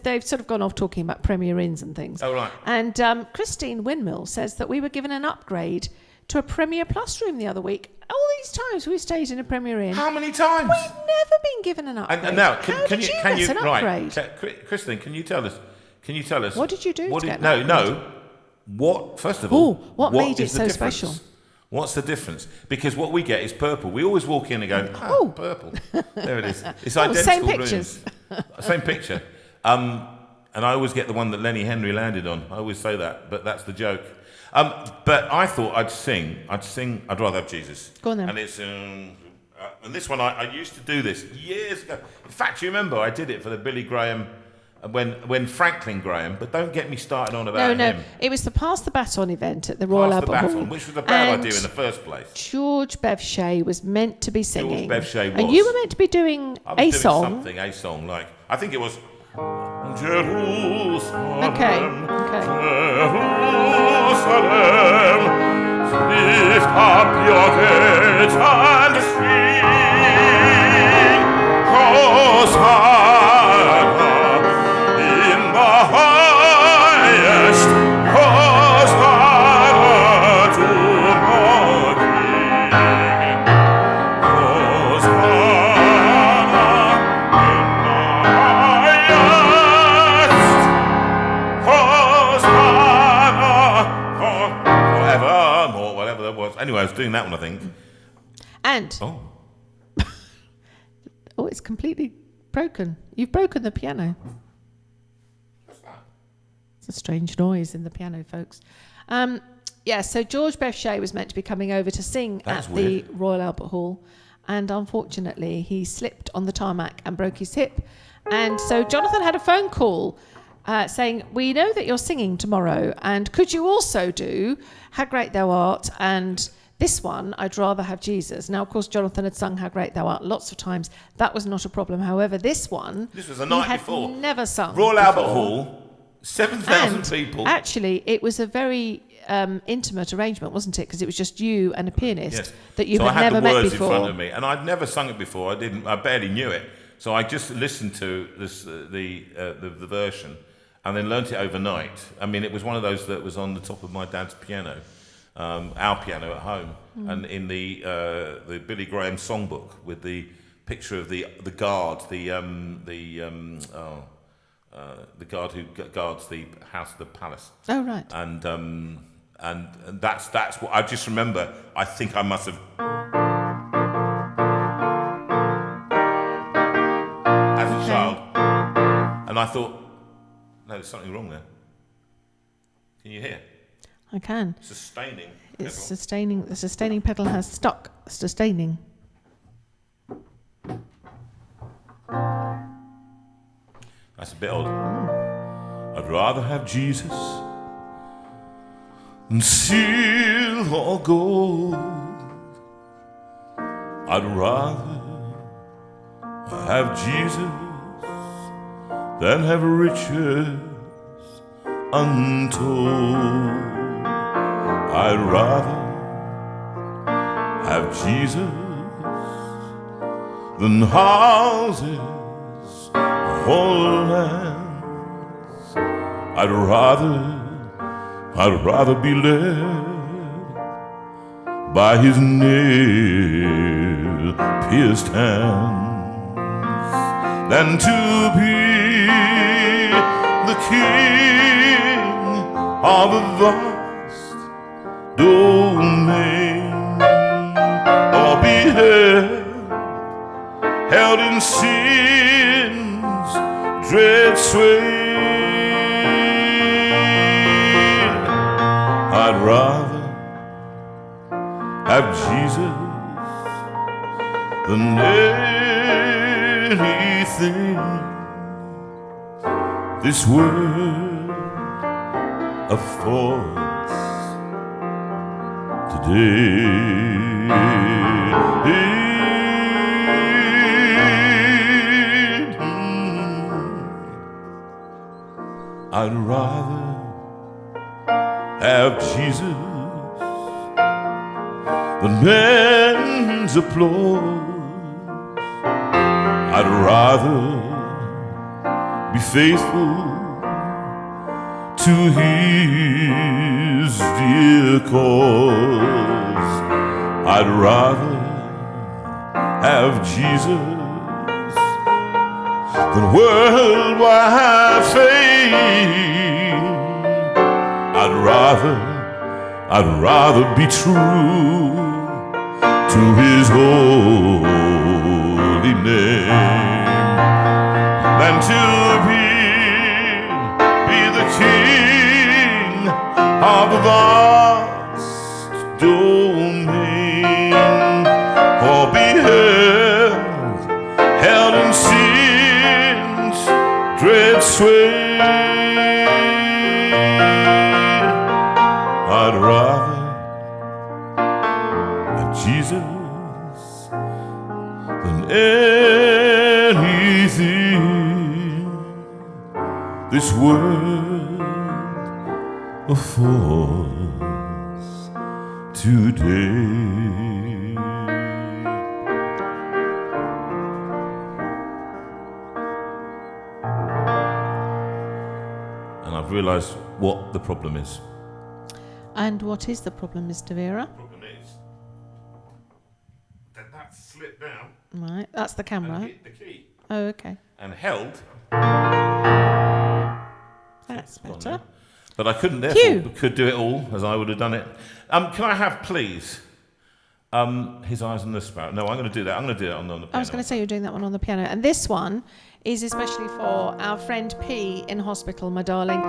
they've sort of gone off talking about Premier Inns and things. Oh, right. And Christine Windmill says that we were given an upgrade to a Premier Plus room the other week. All these times we stayed in a Premier Inn. How many times? We've never been given an upgrade. And now, How did you get an upgrade? Right, Christine, can you tell us? What did you do to get an upgrade? No. What? First of all, what made it is the so difference? special? What's the difference? Because what we get is purple. We always walk in and go, purple. There it is. It's identical same pictures. rooms. Same picture. And I always get the one that Lenny Henry landed on. I always say that, but that's the joke. But I thought I'd sing. I'd rather have Jesus. Go on then. And it's and this one I used to do this years ago. In fact, you remember I did it for the Billy Graham when Franklin Graham. But don't get me started on about him. No. It was the Pass the Baton event at the Royal Pass the Albert baton, Hall, which was a bad and idea in the first place. George Bevshay was meant to be singing. George Bevshay And was. you were meant to be doing I was a doing song. something, a song like I think it was Jerusalem. Okay. Jerusalem, lift up your gates and sing, Hosanna in the highest, Hosanna to the King, Hosanna in the highest, Hosanna forevermore, whatever that was. Anyway, I was doing that one, I think. And Oh, it's completely broken. You've broken the piano. what's that? It's a strange noise in the piano, folks. So George Bevshay was meant to be coming over to sing That's at weird. the Royal Albert Hall, and unfortunately he slipped on the tarmac and broke his hip. And so Jonathan had a phone call saying, we know that you're singing tomorrow, and could you also do How Great Thou Art and this one, I'd Rather Have Jesus. Now, of course, Jonathan had sung How Great Thou Art lots of times. That was not a problem. However, this one, This was the night he had before. never sung Royal Albert before. Hall, 7,000 And people. actually, it was a very intimate arrangement, wasn't it? Because it was just you and a pianist Yes. that you so had I had never the met words before. in front of me, and I'd never sung it before. I barely knew it. So I just listened to this, the version, and then learnt it overnight. I mean, it was one of those that was on the top of my dad's piano, our piano at home, and in the Billy Graham songbook with the picture of the guard, the guard who guards the house, the palace. Oh, right. And that's what I just remember. I think I must have as a child, and I thought No, there's something wrong there. Can you hear? I can. Sustaining. It's pedal. sustaining. The sustaining pedal has stuck. Sustaining. That's a bit odd. I'd rather have Jesus than silver or gold. I'd rather have Jesus than have riches untold. I'd rather have Jesus than houses or lands. I'd rather be led by his nail-pierced hands than to be the king of a vast domain, or be held in sin's dread sway. I'd rather have Jesus than anything this world affords today. I'd rather have Jesus than men's applause. I'd rather be faithful to his dear cause. I'd rather have Jesus than worldwide fame. I'd rather be true to his holy name than to be the king of a vast domain, or be held in sin's dread sway. I'd rather have Jesus than anything this world affords today. And I've realised what the problem is. And what is the problem, Mr. Veira? The problem is that slipped down Right, that's the and camera. hit the key Oh, okay. and held. That's Gone better. now. But I couldn't Phew. therefore could do it all as I would have done it. Can I have, please, His Eyes on the Sparrow? No, I'm going to do that. I'm going to do it on the piano. I was going to say you're doing that one on the piano. And this one is especially for our friend P in hospital, my darling.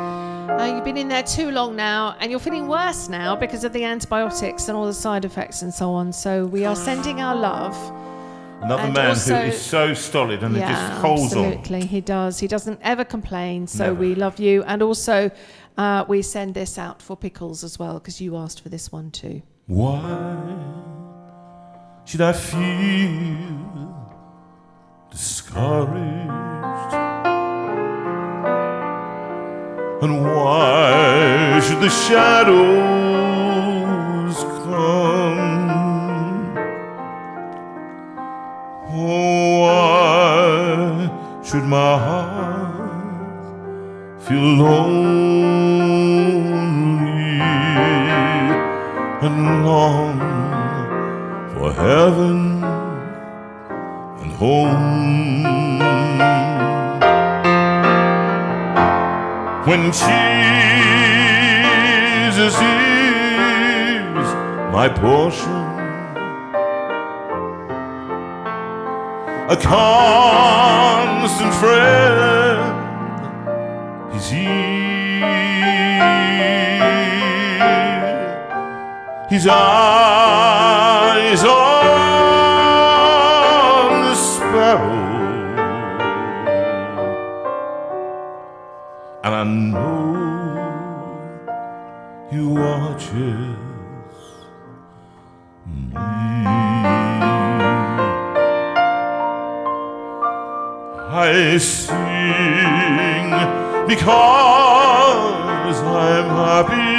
You've been in there too long now, and you're feeling worse now because of the antibiotics and all the side effects and so on. So we are sending our love. Another and man also- who is so stolid and he just holds absolutely. He does. He doesn't ever complain. So Never. we love you. And also, we send this out for Pickles as well, because you asked for this one too. on. Why should I feel discouraged? And why should the shadows come? Oh, why should my heart feel lonely and long for heaven and home? When Jesus is my portion, a constant friend, He's his eyes on the sparrow, and I know he watches me. I sing because I'm happy.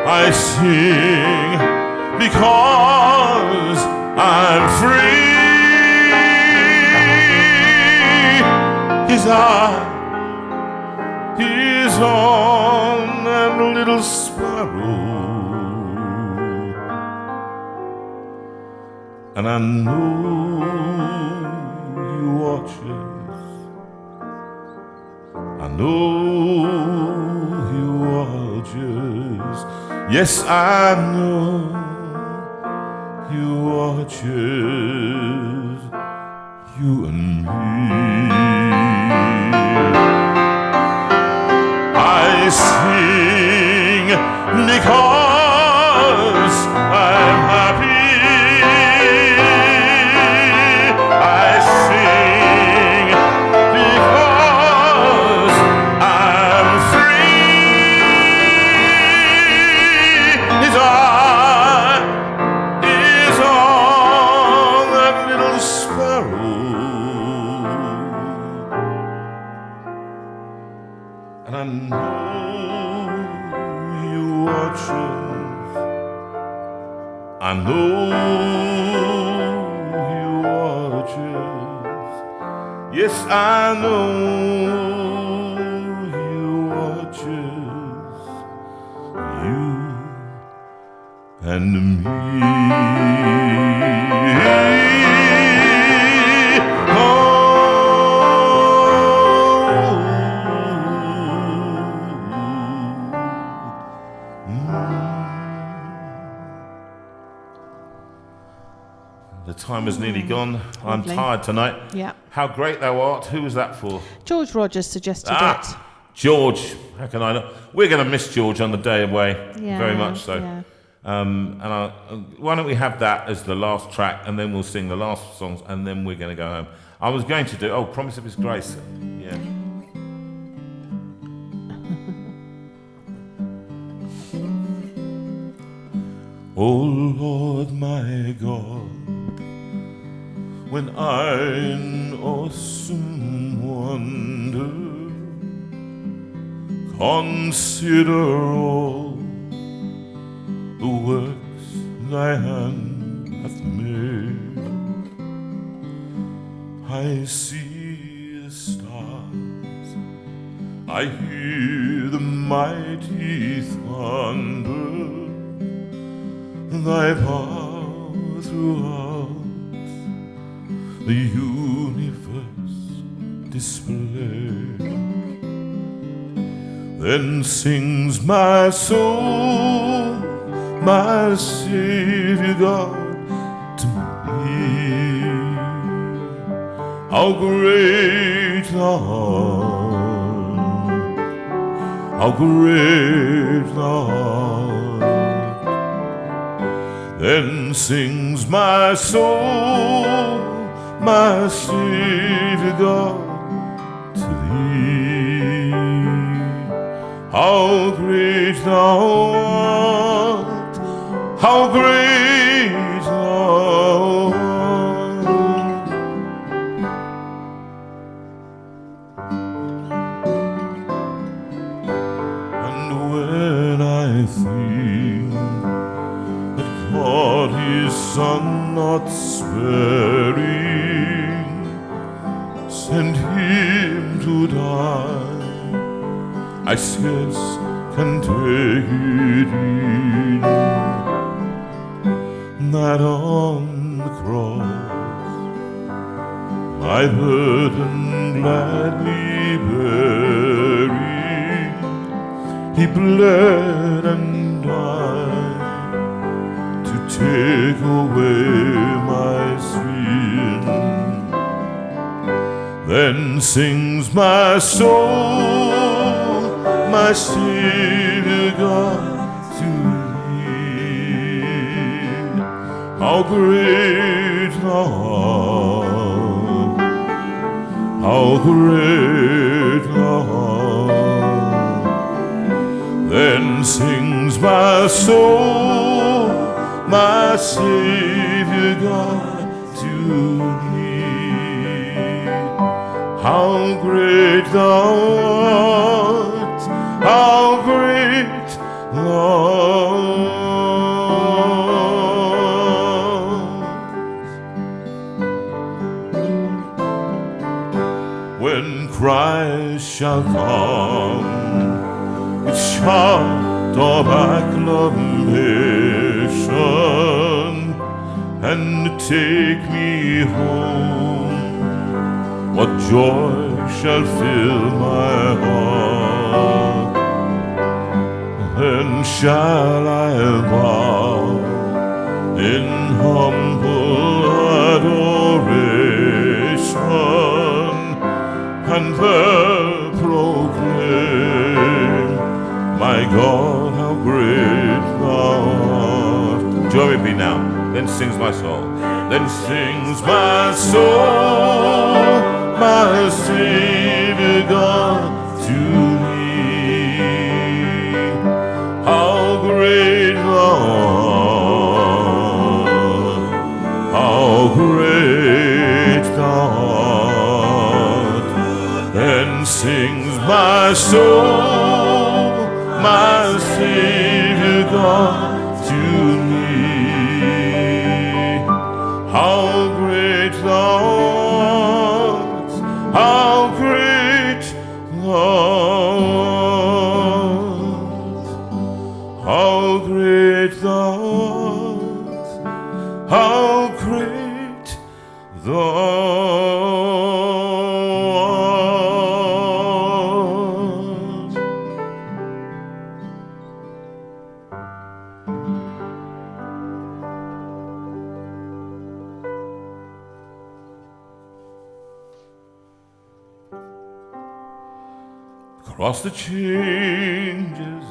I sing because I'm free. His eye is on that little sparrow, and I know he watches. I know he watches. Yes, I know he watches you and me. I sing because I'm happy. I sing because I'm free. His eye is on that little sparrow, and I know he watches. I know he watches. Yes, I know he watches you and me. The time is nearly gone. I'm Lovely. tired tonight. Yeah. How great thou art. Who was that for? George Rogers suggested it. George. How can I not? We're going to miss George on the day away. Yeah, Very much so. yeah. Why don't we have that as the last track, and then we'll sing the last songs, and then we're going to go home. I was going to do, Promise of His Grace. Yeah. Oh Lord my God, when I in awesome wonder consider all the works thy hand hath made, I see the stars, I hear the mighty thunder, thy power throughout the universe display. Then sings my soul, my Savior God, to me, how great thou art, how great thou art. Then sings my soul, my Savior God, to thee, how great thou art, how great thou art. And when I think that God His Son not sparing sent Him to die, I scarce can take it in, that on the cross my burden gladly bearing, He bled and died to take away my sin. Then sings my soul, my Savior God, to thee. How great thou art, how great thou art. Then sings my soul, my Savior God, to thee. How great thou art, how great thou art. When Christ shall come with shout of acclamation and take me home, what joy shall fill my heart? Then shall I bow in humble adoration and there proclaim, my God, how great thou art. Join with me now. Then sings my soul. Then sings my soul, my Savior God, to thee. How great thou art, how great thou art. Then sings my soul, my Savior God, to me. How great thou art, how great thou art, how great thou art, how great thou art. Across the changes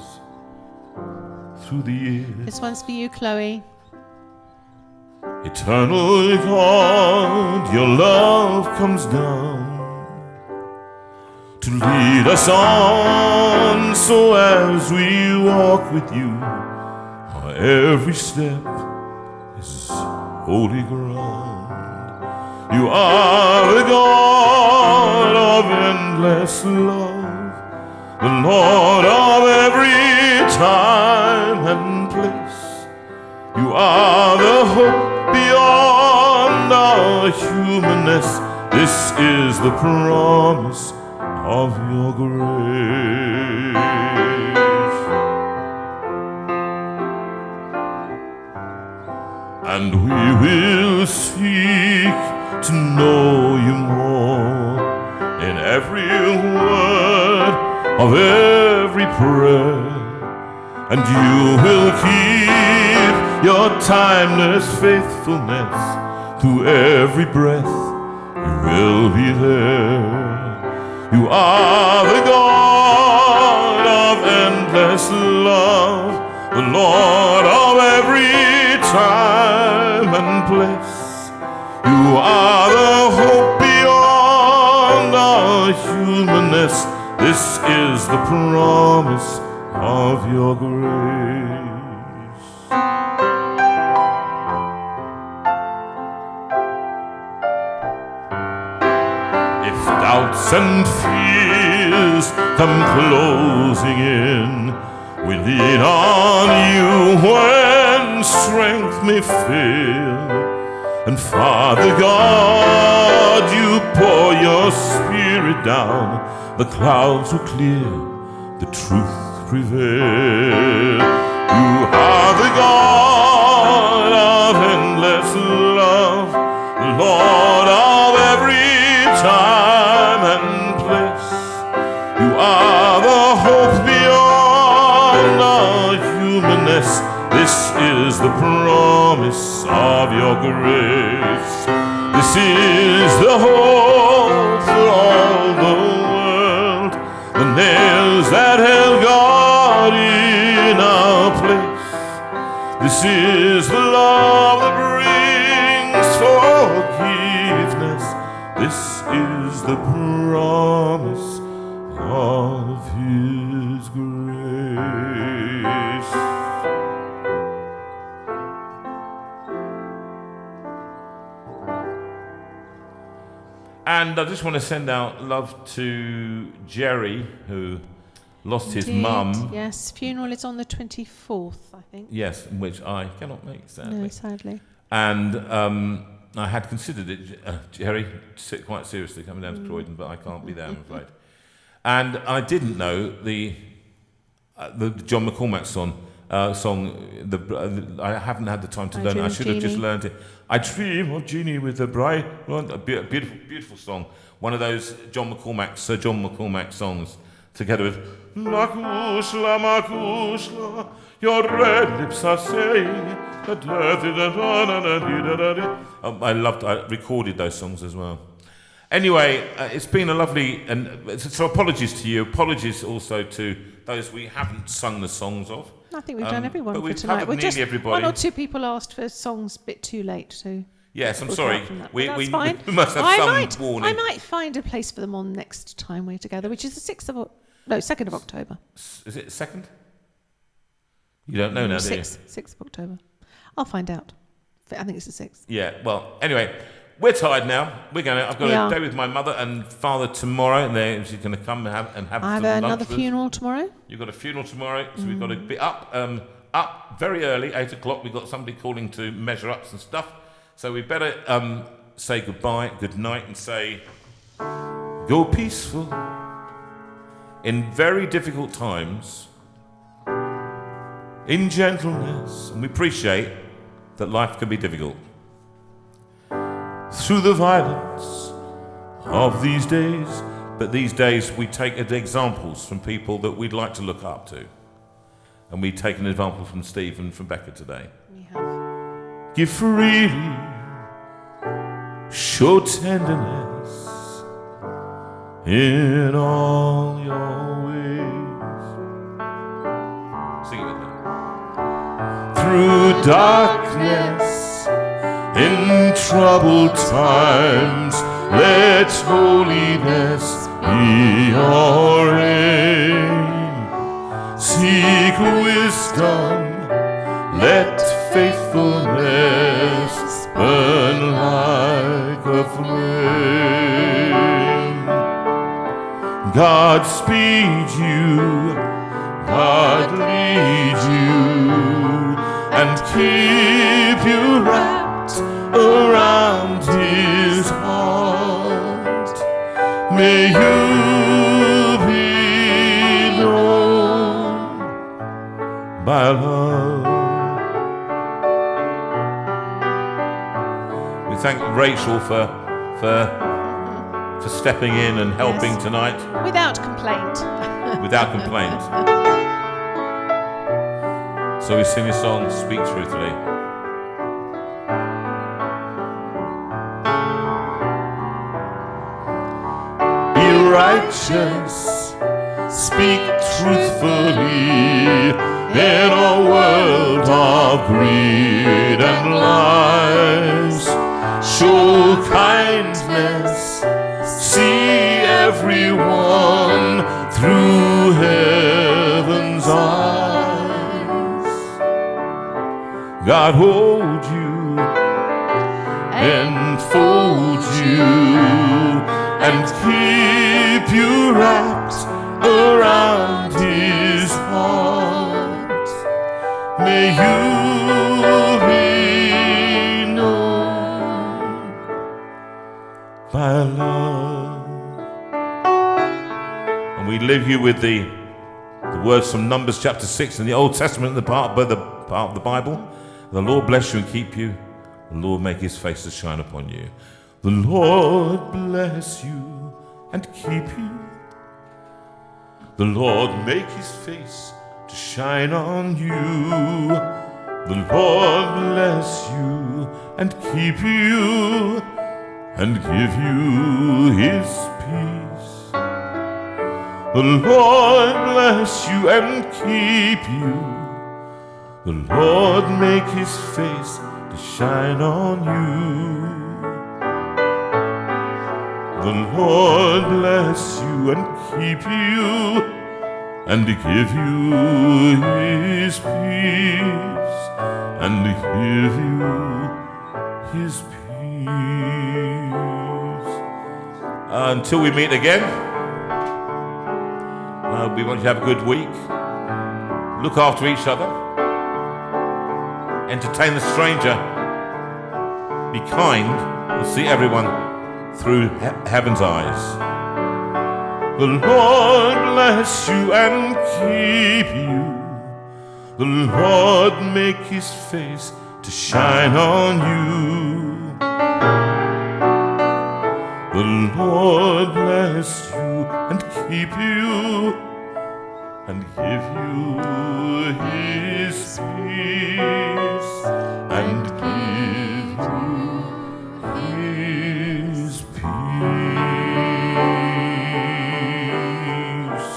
through the years, This one's for you, Chloe. eternal God, your love comes down to lead us on, so as we walk with you, our every step is holy ground. You are the God of endless love, the Lord of every time and place. You are the hope beyond our humanness. This is the promise of your grace. And we will seek to know you more in every word of every prayer, and you will keep your timeless faithfulness through every breath. You will be there. You are the God of endless love, the Lord of every time and place. You are the hope beyond our humanness. This is the promise of your grace. If doubts and fears come closing in, we lean on you when strength may fail. And Father God, you pour your Spirit down, the clouds will clear, the truth prevail. You are the God of endless love, the Lord of every time and place. You are the hope beyond our humanness. This is the promise of your grace. This is the hope for all the world. The nails that held God in our place. This is the love that brings forgiveness. This is the promise of His grace. And I just want to send out love to Jerry, who lost his Indeed, mum. Yes, funeral is on the 24th, I think. Yes, which I cannot make, sadly. No, sadly. And I had considered it, Jerry, quite seriously, coming down to Croydon, but I can't be there, I'm afraid. And I didn't know the John McCormack song. I haven't had the time to learn it. I should have just learned it. I dream of Jeannie with a bright, a beautiful, beautiful song. One of those Sir John McCormack songs, together with Makushla, Makushla, your red lips are saying. I recorded those songs as well. Anyway, it's been a lovely, and so apologies to you. Apologies also to those we haven't sung the songs of. I think we've done everyone but for we've tonight. covered nearly everybody. One or two people asked for songs a bit too late, so. Yes, I'm we'll sorry. come from that. We But that's fine. must have some warning. I might find a place for them on next time we're together, which is the 2nd of October. Is it 2nd? You don't know now, do you? 6th of October. I'll find out. I think it's the 6th. Yeah, well, anyway, we're tired now. I've got a day with my mother and father tomorrow, and she's going to come and have I have some lunch another with us. funeral tomorrow. You've got a funeral tomorrow, so we've got to be up very early, 8 o'clock. We've got somebody calling to measure up some stuff. So we better say goodbye, good night, and say, go peaceful in very difficult times, in gentleness, and we appreciate that life can be difficult. Through the violence of these days, but these days we take examples from people that we'd like to look up to. And we take an example from Steve and from Becca today. We have. Give freely, show tenderness in all your ways. Sing it with me. Through darkness, in troubled times, let holiness be your aim. Seek wisdom, let faithfulness burn like a flame. God speed you, God lead you, and keep you wrapped around His heart. May you be known by love. We thank Rachel for stepping in and helping Yes. tonight Without complaint. without complaint. So we sing a song, Speak Truthfully. Be righteous, speak truthfully in a world of greed and lies. Show kindness, see everyone through heaven's eyes. God hold you, enfold you, and keep you wrapped around His heart. May you be known by love. And we leave you with the words from Numbers chapter 6 in the Old Testament, the part of the Bible. The Lord bless you and keep you. The Lord make His face to shine upon you. The Lord bless you and keep you. The Lord make His face to shine on you. The Lord bless you and keep you. and give you his peace. The Lord bless you and keep you. The Lord make his face to shine on you. The Lord bless you and keep you, and give you his peace, and give you his peace. Until we meet again, we want you to have a good week. Look after each other. Entertain the stranger. Be kind and see everyone through heaven's eyes. The Lord bless you and keep you. The Lord make his face to shine on you. The Lord bless you and keep you, and give you his peace, and give you his peace.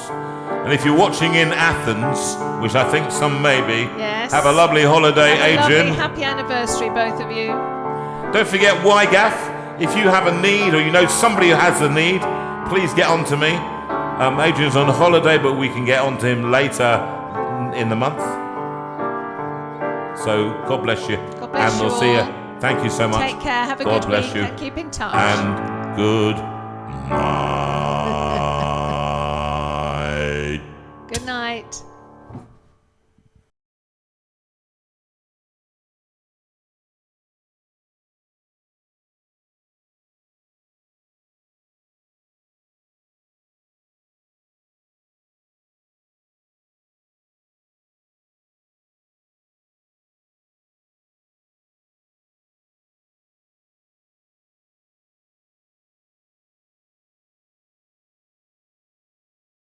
And if you're watching in Athens, which I think some may be, Yes. have a lovely holiday, Have a Adrian. lovely happy anniversary, both of you. Don't forget YGAF. If you have a need, or you know somebody who has a need, please get on to me. Adrian's on holiday, but we can get on to him later in the month. So God bless you. God bless and you we'll see you. all. Thank you so much. Take care. Have a God good bless week you. and keep in touch. And good night.